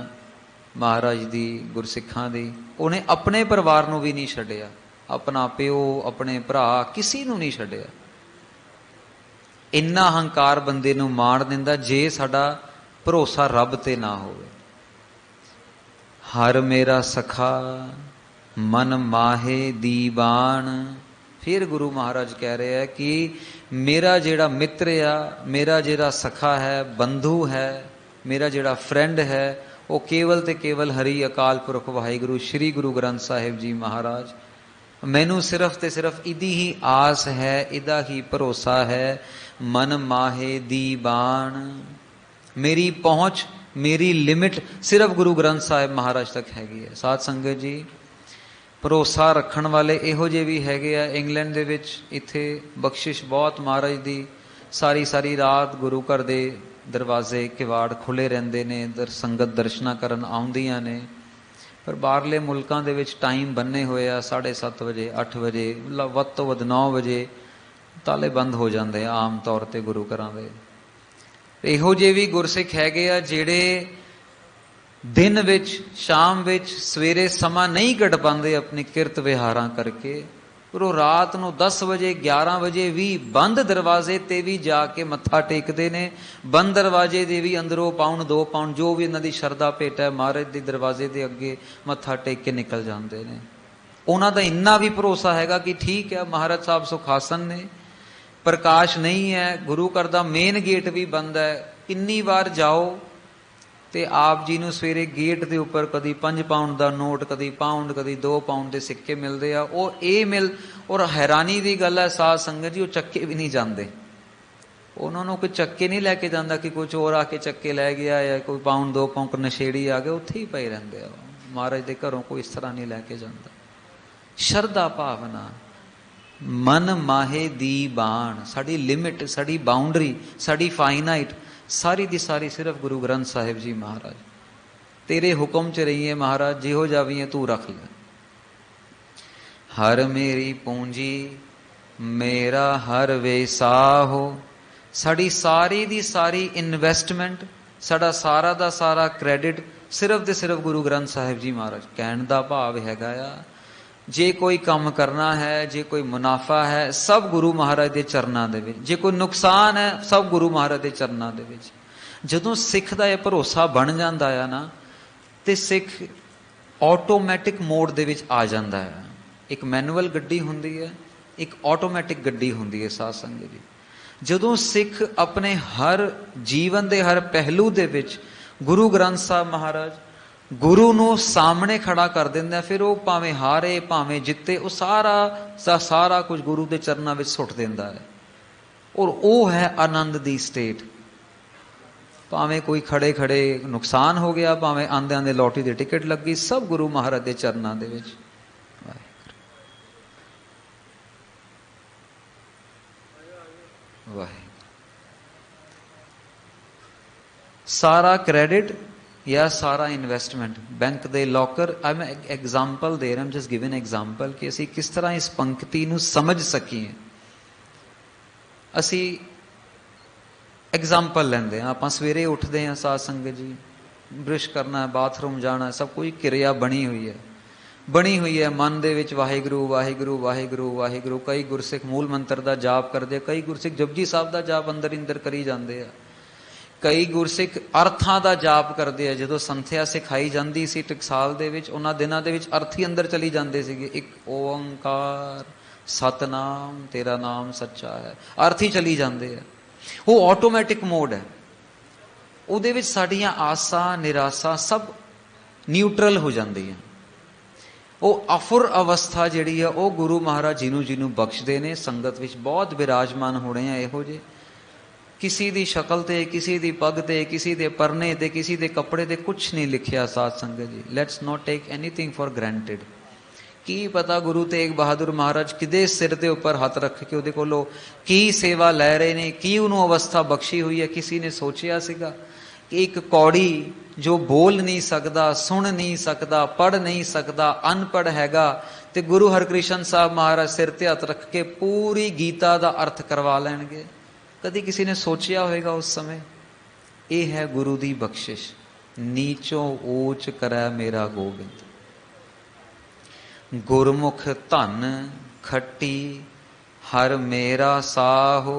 महाराज दी, गुरसिखां दी, उन्हें अपने परिवार नूं भी नहीं छड्डिया, अपना प्यो, अपने भरा, किसी नूं नहीं छड्डिया। इन्ना हंकार बंदे नूं मार दिंदा जे साडा भरोसा रब ते ना होवे। हर मेरा सखा मन माहे दीवान। फिर गुरु महाराज कह रहे हैं कि मेरा जेड़ा मित्र आ, मेरा जेड़ा सखा है, बंधु है, मेरा जेड़ा फ्रेंड है, वो केवल ते केवल हरि अकाल पुरख वाहिगुरु श्री गुरु ग्रंथ साहिब जी महाराज। मैनू सिर्फ ते सिर्फ इदी ही आस है, इदा ही भरोसा है। मन माहे दीवान, मेरी पहुंच, मेरी लिमिट सिर्फ गुरु ग्रंथ साहिब महाराज तक हैगी है। साध संगत जी, भरोसा रखण वाले इहो जे भी हैगे आ। इंग्लैंड दे विच इत्थे बख्शिश बहुत महाराज दी, सारी सारी रात गुरु घर दे दरवाजे किवाड़ खुले रहंदे ने, संगत दर्शना करन आउंदियां ने। पर बाहरले मुल्कां दे विच टाइम बन्ने होए आ, 7:30 बजे, 8 बजे, वध तो वध 9 बजे ताले बंद हो जाते आम तौर पर गुरु घरां दे। इहो जे भी गुरसिख हैगे आ जिहड़े दिन विच, शाम विच, सवेरे समा नहीं कट पाते अपनी किरत विहारां करके, पर वो रात नूं 10 बजे 11 बजे भी बंद दरवाजे ते भी जाके मत्था टेकते ने। बंद दरवाजे दे भी अंदरों पाउंड 2 पाउंड जो भी इन्हां दी शरधा भेट है, महाराज दे दरवाजे दे अगे मत्था टेक के निकल जाते हैं। उन्हां दा इन्ना भी भरोसा हैगा कि ठीक है महाराज साहब सुखासन ने, प्रकाश नहीं है, गुरु घर दा मेन गेट भी बंद है। किन्नी बार जाओ तो आप जी नूं सवेरे गेट के उपर कभी 5 पाउंड का नोट, कभी पाउंड, कभी 2 पाउंड के सिक्के मिलते हैं। और ये मिल, और हैरानी की गल है साध संगत जी, वो चक्के भी नहीं जाते, उन्होंने कोई चक्के नहीं लैके जाता कि कुछ और आके चक्के लै गया, या कोई पाउंड 2 पाउंड नशेड़ी आ गए, उत्थे ही पे रहते हैं। महाराज के घरों कोई इस तरह नहीं लैके जाता। शरधा भावना, मन माहे दी बाण, sari limit, sari boundary, sari finite, सारी दी सारी सिर्फ गुरु ग्रंथ साहिब जी महाराज। तेरे हुक्म च रहीए महाराज, जिहो जावीए तू रख ले। हर मेरी पूंजी मेरा हर वेसाहो, साड़ी सारी दी सारी इन्वेस्टमेंट, साड़ा सारा दा सारा क्रेडिट सिर्फ ते सिर्फ गुरु ग्रंथ साहिब जी महाराज। कहण दा भाव हैगा आ, जे कोई काम करना है, जे कोई मुनाफा है, सब गुरु महाराज के चरणों दे विच, जे कोई नुकसान है सब गुरु महाराज के चरणों दे विच। जदों सिख दा यह भरोसा बन जाता है ना, तो सिख ऑटोमैटिक मोड दे विच आ जाता है। एक मैनुअल गड्डी हुंदी है, एक ऑटोमैटिक गड्डी हुंदी है। साध संगत जी, जदों सिख अपने हर जीवन के हर पहलू दे विच गुरु ग्रंथ साहब महाराज गुरु नूं सामने खड़ा कर दिंदा, फिर वो भावें हारे भावें जिते, वो सारा कुछ गुरु के चरणों में सुट दिंदा है। और वो है आनंद दी स्टेट। भावें कोई खड़े खड़े नुकसान हो गया, भावें आंदे आंदे लॉटरी की टिकट लग गई, सब गुरु महाराज के चरणों दे विच। वाहे सारा क्रेडिट या सारा इन्वेस्टमेंट बैंक दे लॉकर। आई मैं एग्जाम्पल दे रहा, जस्ट गिवन एग्जाम्पल कि असी किस तरह इस पंक्ति नूं समझ सकीए। असी एग्जाम्पल लेंदे हां, आपां सवेरे उठते हैं साध संगत जी, ब्रश करना है, बाथरूम जाना है, सब कोई किरिया बनी हुई है मन दे विच वाहिगुरू वाहिगुरू वाहिगुरू वाहिगुरू। कई गुरसिख मूल मंत्र का जाप करते, कई गुरसिख जपजी साहब का जाप अंदर इंदर करी जाते हैं, कई गुरसिख अर्थां का जाप करते हैं। जो संथਿਆ सिखाई जाती सी टकसाल दे विच, उन्हां दिनां दे विच अर्थ ही अंदर चली जाते सीगे। एक ओंकार सतनाम तेरा नाम सच्चा है, अर्थ ही चली जाते हैं। वो ऑटोमैटिक मोड है, उहदे विच साडीआं आसा निराशा सब न्यूट्रल हो जाती हैं। वो अफुर अवस्था जिहड़ी है वो गुरु महाराज जिन्हों बख्शते ने। संगत विच बहुत विराजमान होने हैं इहो जे, किसी दी शक्ल ते, किसी दी पग ते, किसी दे परने ते, किसी दे कपड़े ते कुछ नहीं लिखिया। साध संगत जी, let's not take anything for granted. की पता गुरु तेग बहादुर महाराज किदे सिर के उपर हथ रख के उहदे कोलों की सेवा लै रहे ने, की उन्होंने अवस्था बख्शी हुई है। किसी ने सोचिया सीगा कि एक कौड़ी जो बोल नहीं सकता, सुन नहीं सकता, पढ़ नहीं सकता, अनपढ़ हैगा, ते गुरु हरकृष्ण साहब महाराज सिर ते हथ रख के पूरी गीता का अर्थ करवा लैणगे। कदी किसी ने सोचिया होएगा उस समय? यह है गुरु की बख्शिश। नीचों ऊंच करै मेरा गोबिंद, गुरमुख धन खट्टी हर मेरा साहो।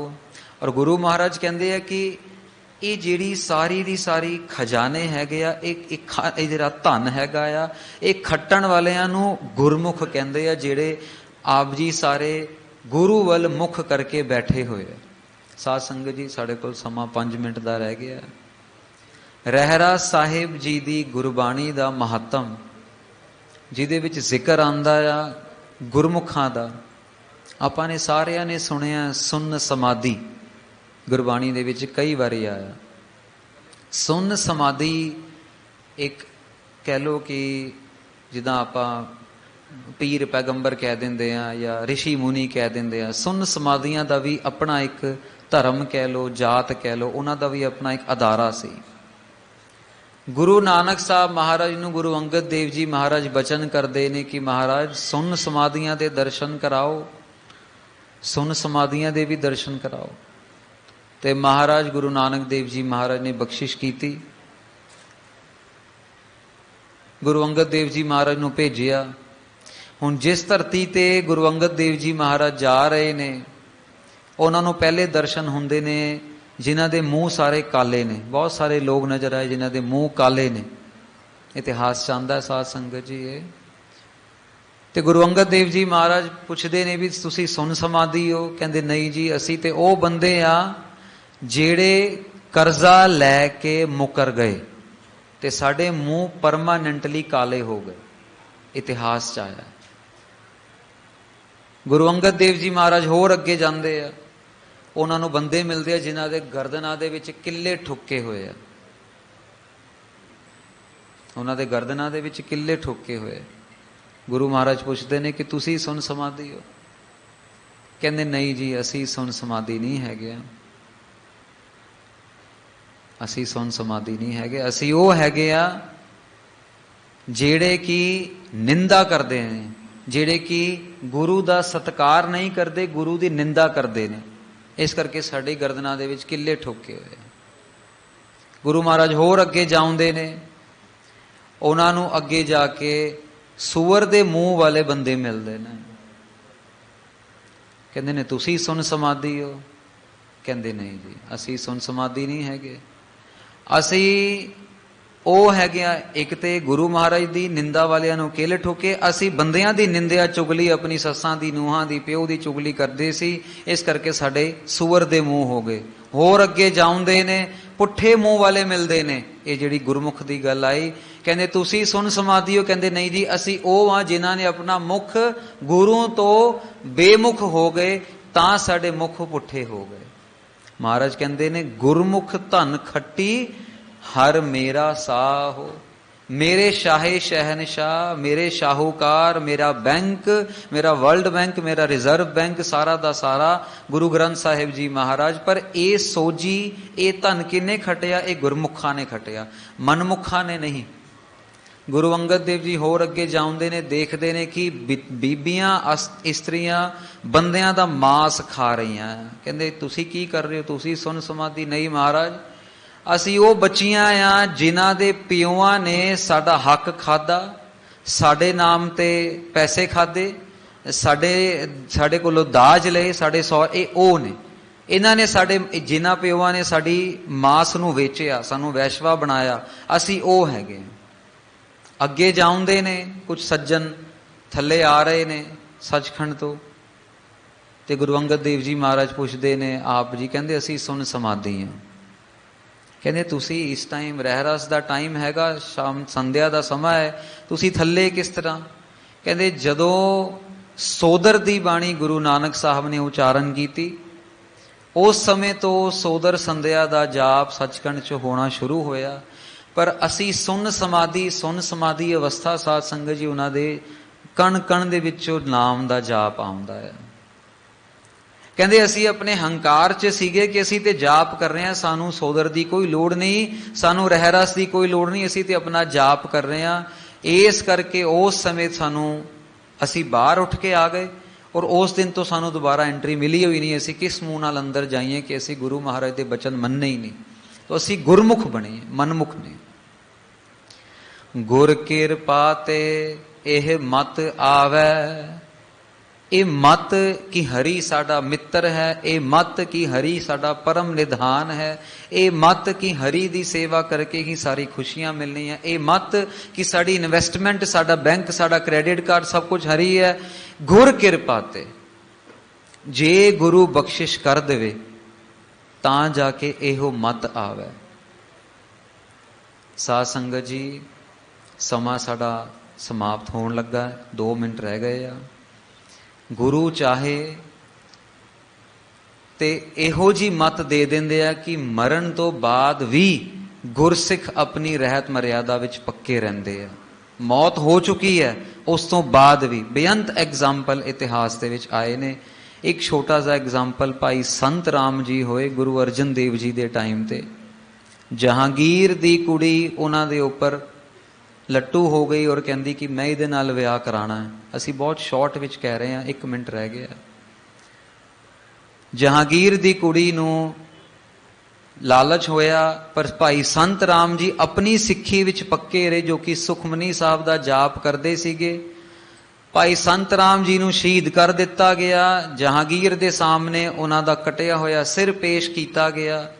और गुरु महाराज कहते हैं कि ये जिहड़ी सारी दी सारी खजाने हैगे आ, एक जिहड़ा धन हैगा आ, एक खट्टण वालियां नूं गुरमुख कहंदे आ, जिहड़े आप जी सारे गुरु वल मुख करके बैठे हुए। साध संगत जी, साढ़े कोल समा 5 मिनट का रह गया। रहरा साहिब जी की गुरबाणी का महत्म जिहदे विच जिक्र आंदा आ गुरमुखां दा, आपां ने सारियां ने सुनिया। सुन समाधि गुरबाणी दे विच कई बारी आया। सुन समाधि एक कह लो कि जिदा आपां पीर पैगंबर कह देंदे आ या ऋषि मुनि कह देंदे आ। सुन समाधियां दा भी अपना एक धर्म कह लो, जात कह लो, उन्हां दा भी अपना एक अदारा सी। गुरु नानक साहब महाराज नूं गुरु अंगद देव जी महाराज बचन करते हैं कि महाराज सुन समाधियां दे दर्शन कराओ, सुन समाधियां दे भी दर्शन कराओ। तो महाराज गुरु नानक देव जी महाराज ने बख्शिश की, गुरु अंगद देव जी महाराज नूं भेजिया। हुण जिस धरती ते गुरु अंगद देव जी महाराज जा रहे ने, उन्होंने पहले दर्शन हुंदे ने जिन्हां दे मूँह सारे काले ने। बहुत सारे लोग नज़र आए जिन्हां दे मूँह काले ने। इतिहास चाहता है साध संगत जी ये। तो गुरु अंगद देव जी महाराज पुछते ने भी तुसी सुन समाधि हो? कहते नहीं जी, असी तो वह बंदे आ जेड़े कर्जा लैके मुकर गए, तो साडे मूँह परमानेंटली काले हो गए। इतिहास च आया। गुरु अंगद देव जी महाराज होर अगे जाते हैं, उन्होंने बंदे मिलते हैं जिन्हों के गर्दनां दे विच किले ठुके हुए हैं, उन्होंने गर्दनां दे विच किले ठुके हुए। गुरु महाराज पूछते हैं कि तुसी सुन समाधि हो? कहते नहीं जी, असी सुन समाधि नहीं है, असी सुन समाधि नहीं है, असी वो है ਜਿਹੜੇ ਕਿ ਨਿੰਦਾ ਕਰਦੇ ਨੇ, ਜਿਹੜੇ ਕਿ ਗੁਰੂ ਦਾ ਸਤਿਕਾਰ ਨਹੀਂ ਕਰਦੇ, ਗੁਰੂ ਦੀ ਨਿੰਦਾ ਕਰਦੇ ਨੇ। ਇਸ ਕਰਕੇ ਸਾਡੀ ਗਰਦਨਾਂ ਦੇ ਵਿੱਚ ਕਿੱਲੇ ਠੋਕੇ ਹੋਏ। ਗੁਰੂ ਮਹਾਰਾਜ ਹੋਰ ਅੱਗੇ ਜਾਉਂਦੇ ਨੇ, ਉਹਨਾਂ ਨੂੰ ਅੱਗੇ ਜਾ ਕੇ ਸੂਅਰ ਦੇ ਮੂੰਹ ਵਾਲੇ ਬੰਦੇ ਮਿਲਦੇ ਨੇ। ਕਹਿੰਦੇ ਨੇ ਤੁਸੀਂ ਸੁਨ ਸਮਾਧੀ ਹੋ? ਕਹਿੰਦੇ ਨਹੀਂ ਜੀ, ਅਸੀਂ ਸੁਨ ਸਮਾਧੀ ਨਹੀਂ ਹੈਗੇ। ਅਸੀਂ ਉਹ ਹੈਗੇ ਆ, ਇੱਕ ਤੇ ਗੁਰੂ ਮਹਾਰਾਜ ਦੀ ਨਿੰਦਾ ਵਾਲਿਆਂ ਨੂੰ ਕਿੱਲ ਠੋਕੇ, ਅਸੀਂ ਬੰਦਿਆਂ ਦੀ ਨਿੰਦਿਆ ਚੁਗਲੀ, ਆਪਣੀ ਸੱਸਾਂ ਦੀ, ਨੂੰਹਾਂ ਦੀ, ਪਿਓ ਦੀ ਚੁਗਲੀ ਕਰਦੇ ਸੀ। ਇਸ ਕਰਕੇ ਸਾਡੇ ਸੂਅਰ ਦੇ ਮੂੰਹ ਹੋ ਗਏ। ਹੋਰ ਅੱਗੇ ਜਾਉਂਦੇ ਨੇ, ਪੁੱਠੇ ਮੂੰਹ ਵਾਲੇ ਮਿਲਦੇ ਨੇ। ਇਹ ਜਿਹੜੀ ਗੁਰਮੁਖ ਦੀ ਗੱਲ ਆਈ, ਕਹਿੰਦੇ ਤੁਸੀਂ ਸੁਨ ਸਮਾਧੀ ਹੋ? ਕਹਿੰਦੇ ਨਹੀਂ ਜੀ, ਅਸੀਂ ਉਹ ਆ ਜਿਨ੍ਹਾਂ ਨੇ ਆਪਣਾ ਮੁਖ ਗੁਰੂ ਤੋਂ ਬੇਮੁਖ ਹੋ ਗਏ, ਤਾਂ ਸਾਡੇ ਮੁਖ ਪੁੱਠੇ ਹੋ ਗਏ। ਮਹਾਰਾਜ ਕਹਿੰਦੇ ਨੇ ਗੁਰਮੁਖ ਧਨ ਖੱਟੀ ਹਰ ਮੇਰਾ ਸਾਹੋ, ਮੇਰੇ ਸ਼ਾਹੇ ਸ਼ਹਿਨशाह, ਮੇਰੇ ਸ਼ਾਹੂਕਾਰ, ਮੇਰਾ ਬੈਂਕ, ਮੇਰਾ ਵਰਲਡ ਬੈਂਕ, ਮੇਰਾ ਰਿਜ਼ਰਵ ਬੈਂਕ, ਸਾਰਾ ਦਾ ਸਾਰਾ ਗੁਰੂ ਗ੍ਰੰਥ ਸਾਹਿਬ ਜੀ ਮਹਾਰਾਜ। ਪਰ ਇਹ ਸੋਜੀ, ਇਹ ਧਨ ਕਿਹਨੇ ਖਟਿਆ? ਇਹ ਗੁਰਮੁਖਾਂ ਨੇ ਖਟਿਆ, ਮਨਮੁਖਾਂ ਨੇ ਨਹੀਂ। ਗੁਰੂ ਅੰਗਦ ਦੇਵ ਜੀ ਹੋਰ ਅੱਗੇ ਜਾਉਂਦੇ ਨੇ, ਦੇਖਦੇ ਨੇ ਕਿ ਬੀਬੀਆਂ, ਇਸਤਰੀਆਂ ਬੰਦਿਆਂ ਦਾ ਮਾਸ ਖਾ ਰਹੀਆਂ। ਕਹਿੰਦੇ ਤੁਸੀਂ ਕੀ ਕਰ ਰਹੇ ਹੋ? ਤੁਸੀਂ ਸੁਨ ਸਮਾਧੀ? ਨਹੀਂ ਮਹਾਰਾਜ, ਅਸੀਂ ਉਹ ਬੱਚੀਆਂ ਆ ਜਿਨ੍ਹਾਂ ਦੇ ਪਿਓਆਂ ਨੇ ਸਾਡਾ ਹੱਕ ਖਾਦਾ, ਸਾਡੇ ਨਾਮ ਤੇ ਪੈਸੇ ਖਾਦੇ, ਸਾਡੇ ਕੋਲੋਂ ਦਾਜ ਲਏ, ਸਾਡੇ ਇਹ ਉਹ ਨੇ। ਇਹਨਾਂ ਨੇ ਸਾਡੇ, ਜਿਨ੍ਹਾਂ ਪਿਓਆਂ ਨੇ ਸਾਡੀ ਮਾਸ ਨੂੰ ਵੇਚਿਆ, ਸਾਨੂੰ ਵੈਸ਼ਵਾ ਬਣਾਇਆ, ਅਸੀਂ ਉਹ ਹੈਗੇ। ਅੱਗੇ ਜਾਉਂਦੇ ਨੇ, ਕੁਝ ਸੱਜਣ ਥੱਲੇ ਆ ਰਹੇ ਨੇ ਸੱਚਖੰਡ ਤੋਂ, ਤੇ ਗੁਰੂ ਅੰਗਦ ਦੇਵ ਜੀ ਮਹਾਰਾਜ ਪੁੱਛਦੇ ਨੇ ਆਪ ਜੀ, ਕਹਿੰਦੇ ਅਸੀਂ ਸੁਨ ਸਮਾਧੀ ਹਾਂ। ਕਹਿੰਦੇ ਤੁਸੀਂ ਇਸ ਟਾਈਮ ਰਹਿਰਾਸ ਦਾ ਟਾਈਮ ਹੈਗਾ, ਸ਼ਾਮ ਸੰਧਿਆ ਦਾ ਸਮਾਂ ਹੈ, ਤੁਸੀਂ ਥੱਲੇ ਕਿਸ ਤਰ੍ਹਾਂ? ਕਹਿੰਦੇ ਜਦੋਂ ਸੋਦਰ ਦੀ ਬਾਣੀ ਗੁਰੂ ਨਾਨਕ ਸਾਹਿਬ ਨੇ ਉਚਾਰਨ ਕੀਤੀ, ਉਸ ਸਮੇਂ ਤੋਂ ਸੋਦਰ ਸੰਧਿਆ ਦਾ ਜਾਪ ਸੱਚਖੰਡ 'ਚ ਹੋਣਾ ਸ਼ੁਰੂ ਹੋਇਆ। ਪਰ ਅਸੀਂ ਸੁਨ ਸਮਾਧੀ ਅਵਸਥਾ, ਸਾਧ ਸੰਗਤ ਜੀ, ਉਹਨਾਂ ਦੇ ਕਣ ਕਣ ਦੇ ਵਿੱਚੋਂ ਨਾਮ ਦਾ ਜਾਪ ਆਉਂਦਾ ਹੈ। ਕਹਿੰਦੇ ਅਸੀਂ ਆਪਣੇ ਹੰਕਾਰ 'ਚ ਸੀਗੇ ਕਿ ਅਸੀਂ ਤੇ ਜਾਪ ਕਰ ਰਹੇ ਹਾਂ, ਸਾਨੂੰ ਸੋਦਰ ਦੀ ਕੋਈ ਲੋੜ ਨਹੀਂ, ਸਾਨੂੰ ਰਹਿਰਾਸ ਦੀ ਕੋਈ ਲੋੜ ਨਹੀਂ, ਅਸੀਂ ਤੇ ਆਪਣਾ ਜਾਪ ਕਰ ਰਹੇ ਹਾਂ। ਇਸ ਕਰਕੇ ਉਸ ਸਮੇਂ ਅਸੀਂ ਬਾਹਰ ਉੱਠ ਕੇ ਆ ਗਏ, ਔਰ ਉਸ ਦਿਨ ਤੋਂ ਸਾਨੂੰ ਦੁਬਾਰਾ ਐਂਟਰੀ ਮਿਲੀ ਹੋਈ ਨਹੀਂ। ਅਸੀਂ ਕਿਸ ਮੂੰਹ ਨਾਲ ਅੰਦਰ ਜਾਈਏ ਕਿ ਅਸੀਂ ਗੁਰੂ ਮਹਾਰਾਜ ਦੇ ਬਚਨ ਮੰਨੇ ਹੀ ਨਹੀਂ। ਤਾਂ ਅਸੀਂ ਗੁਰਮੁਖ ਬਣੇ, ਮਨਮੁਖ ਨੇ। ਗੁਰ ਕਿਰਪਾ ਤੇ ਇਹ ਮਤ ਆਵੈ, ਇਹ ਮਤ ਕਿ ਹਰੀ ਸਾਡਾ ਮਿੱਤਰ ਹੈ, ਇਹ ਮਤ ਕਿ ਹਰੀ ਸਾਡਾ ਪਰਮ ਨਿਧਾਨ ਹੈ, ਇਹ ਮਤ ਕਿ ਹਰੀ ਦੀ ਸੇਵਾ ਕਰਕੇ ਹੀ ਸਾਰੀ ਖੁਸ਼ੀਆਂ ਮਿਲਣੀਆਂ, ਇਹ ਮਤ ਕਿ ਸਾਡੀ ਇਨਵੈਸਟਮੈਂਟ, ਸਾਡਾ ਬੈਂਕ, ਸਾਡਾ ਕ੍ਰੈਡਿਟ ਕਾਰਡ ਸਭ ਕੁਝ ਹਰੀ ਹੈ। ਗੁਰ ਕਿਰਪਾ ਤੇ ਜੇ ਗੁਰੂ ਬਖਸ਼ਿਸ਼ ਕਰ ਦੇਵੇ ਤਾਂ ਜਾ ਕੇ ਇਹੋ ਮਤ ਆਵੇ। ਸਾਧ ਸੰਗਤ ਜੀ, ਸਮਾਂ ਸਾਡਾ ਸਮਾਪਤ ਹੋਣ ਲੱਗਾ, 2 ਮਿੰਟ ਰਹਿ ਗਏ ਆ। ਗੁਰੂ ਚਾਹੇ ਤੇ ਇਹੋ ਜੀ ਮਤ ਦੇ ਦਿੰਦੇ ਆ ਕਿ ਮਰਨ ਤੋਂ ਬਾਅਦ ਵੀ ਗੁਰਸਿੱਖ ਆਪਣੀ ਰਹਿਤ ਮਰਿਆਦਾ ਵਿੱਚ ਪੱਕੇ ਰਹਿੰਦੇ ਆ। ਮੌਤ ਹੋ ਚੁੱਕੀ ਹੈ, ਉਸ ਤੋਂ ਬਾਅਦ ਵੀ ਬੇਅੰਤ ਐਗਜ਼ਾਮਪਲ ਇਤਿਹਾਸ ਦੇ ਵਿੱਚ ਆਏ ਨੇ। ਇੱਕ ਛੋਟਾ ਜਿਹਾ ਐਗਜ਼ਾਮਪਲ ਭਾਈ ਸੰਤ ਰਾਮ ਜੀ ਹੋਏ ਗੁਰੂ ਅਰਜਨ ਦੇਵ ਜੀ ਦੇ ਟਾਈਮ ਤੇ। ਜਹਾਂਗੀਰ ਦੀ ਕੁੜੀ ਉਹਨਾਂ ਦੇ ਉੱਪਰ ਲੱਟੂ ਹੋ ਗਈ ਔਰ ਕਹਿੰਦੀ ਕਿ ਮੈਂ ਇਹਦੇ ਨਾਲ ਵਿਆਹ ਕਰਾਣਾ ਹੈ। ਅਸੀਂ ਬਹੁਤ ਸ਼ਾਰਟ ਵਿੱਚ ਕਹਿ ਰਹੇ ਹਾਂ, 1 ਮਿੰਟ ਰਹਿ ਗਿਆ। ਜਹਾਂਗੀਰ ਦੀ ਕੁੜੀ ਨੂੰ ਲਾਲਚ ਹੋਇਆ, ਪਰ ਭਾਈ ਸੰਤ ਰਾਮ ਜੀ ਆਪਣੀ ਸਿੱਖੀ ਵਿੱਚ ਪੱਕੇ ਰਹੇ, ਜੋ ਕਿ ਸੁਖਮਨੀ ਸਾਹਿਬ ਦਾ ਜਾਪ ਕਰਦੇ ਸੀਗੇ। ਭਾਈ ਸੰਤ ਰਾਮ ਜੀ ਨੂੰ ਸ਼ਹੀਦ ਕਰ ਦਿੱਤਾ ਗਿਆ। ਜਹਾਂਗੀਰ ਦੇ ਸਾਹਮਣੇ ਉਹਨਾਂ ਦਾ ਕਟਿਆ ਹੋਇਆ ਸਿਰ ਪੇਸ਼ ਕੀਤਾ ਗਿਆ।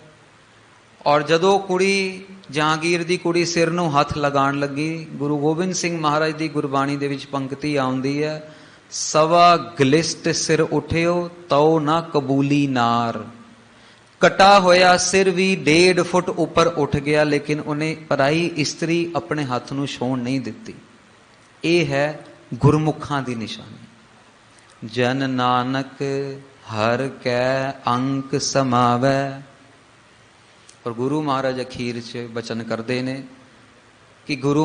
ਔਰ ਜਦੋਂ ਕੁੜੀ, ਜਹਾਂਗੀਰ ਦੀ ਕੁੜੀ ਸਿਰ ਨੂੰ ਹੱਥ ਲਗਾਉਣ ਲੱਗੀ, ਗੁਰੂ ਗੋਬਿੰਦ ਸਿੰਘ ਮਹਾਰਾਜ ਦੀ ਗੁਰਬਾਣੀ ਦੇ ਵਿੱਚ ਪੰਕਤੀ ਆਉਂਦੀ ਹੈ, ਸਵਾ ਗਲਿਸਟ ਸਿਰ ਉਠਿਓ ਤਉ ਨਾ ਕਬੂਲੀ ਨਾਰ। ਕਟਾ ਹੋਇਆ ਸਿਰ ਵੀ 1.5 ਫੁੱਟ ਉੱਪਰ ਉੱਠ ਗਿਆ, ਲੇਕਿਨ ਉਹਨੇ ਪਰਾਈ ਇਸਤਰੀ ਆਪਣੇ ਹੱਥ ਨੂੰ ਛੂਹਣ ਨਹੀਂ ਦਿੱਤੀ। ਇਹ ਹੈ ਗੁਰਮੁਖਾਂ ਦੀ ਨਿਸ਼ਾਨੀ। ਜਨ ਨਾਨਕ ਹਰ ਕੈ ਅੰਕ ਸਮਾਵੈ। ਔਰ ਗੁਰੂ ਮਹਾਰਾਜ ਅਖੀਰ 'ਚ ਬਚਨ ਕਰਦੇ ਨੇ ਕਿ ਗੁਰੂ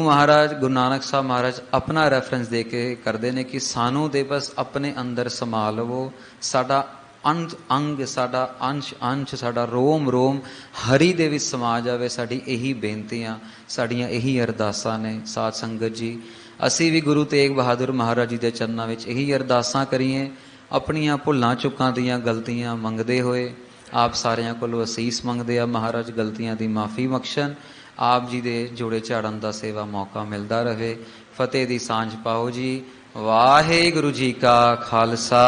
ਨਾਨਕ ਸਾਹਿਬ ਮਹਾਰਾਜ ਆਪਣਾ ਰੈਫਰੈਂਸ ਦੇ ਕੇ ਕਰਦੇ ਨੇ ਕਿ ਸਾਨੂੰ ਦੇ ਬਸ ਆਪਣੇ ਅੰਦਰ ਸਮਾ ਲਵੋ, ਸਾਡਾ ਅੰਗ ਅੰਗ ਸਾਡਾ, ਅੰਸ਼ ਅੰਸ਼ ਸਾਡਾ, ਰੋਮ ਰੋਮ ਹਰੀ ਦੇ ਵਿੱਚ ਸਮਾ ਜਾਵੇ। ਸਾਡੀ ਇਹੀ ਬੇਨਤੀਆਂ, ਸਾਡੀਆਂ ਇਹੀ ਅਰਦਾਸਾਂ ਨੇ ਸਾਧ ਸੰਗਤ ਜੀ। ਅਸੀਂ ਵੀ ਗੁਰੂ ਤੇਗ ਬਹਾਦਰ ਮਹਾਰਾਜ ਜੀ ਦੇ ਚਰਨਾਂ ਵਿੱਚ ਇਹੀ ਅਰਦਾਸਾਂ ਕਰੀਏ, ਆਪਣੀਆਂ ਭੁੱਲਾਂ ਚੁੱਕਾਂ ਦੀਆਂ ਗਲਤੀਆਂ ਮੰਗਦੇ ਹੋਏ। ਆਪ ਸਾਰਿਆਂ ਕੋਲੋਂ ਅਸੀਸ ਮੰਗਦੇ ਆ, ਮਹਾਰਾਜ ਗਲਤੀਆਂ ਦੀ ਮਾफ़ੀ ਬਖਸ਼ਣ, ਆਪ ਜੀ ਦੇ ਜੋੜੇ ਝਾੜਨ ਦਾ ਸੇਵਾ ਮੌਕਾ ਮਿਲਦਾ ਰਹੇ। ਫਤਿਹ ਦੀ ਸਾਂਝ ਪਾਓ ਜੀ। ਵਾਹਿਗੁਰੂ ਜੀ ਕਾ ਖਾਲਸਾ,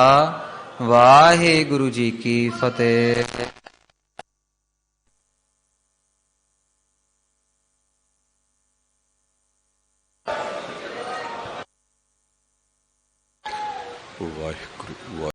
ਵਾਹਿਗੁਰੂ ਜੀ ਕੀ ਫਤਿਹ। ਵਾਹਿਗੁਰੂ।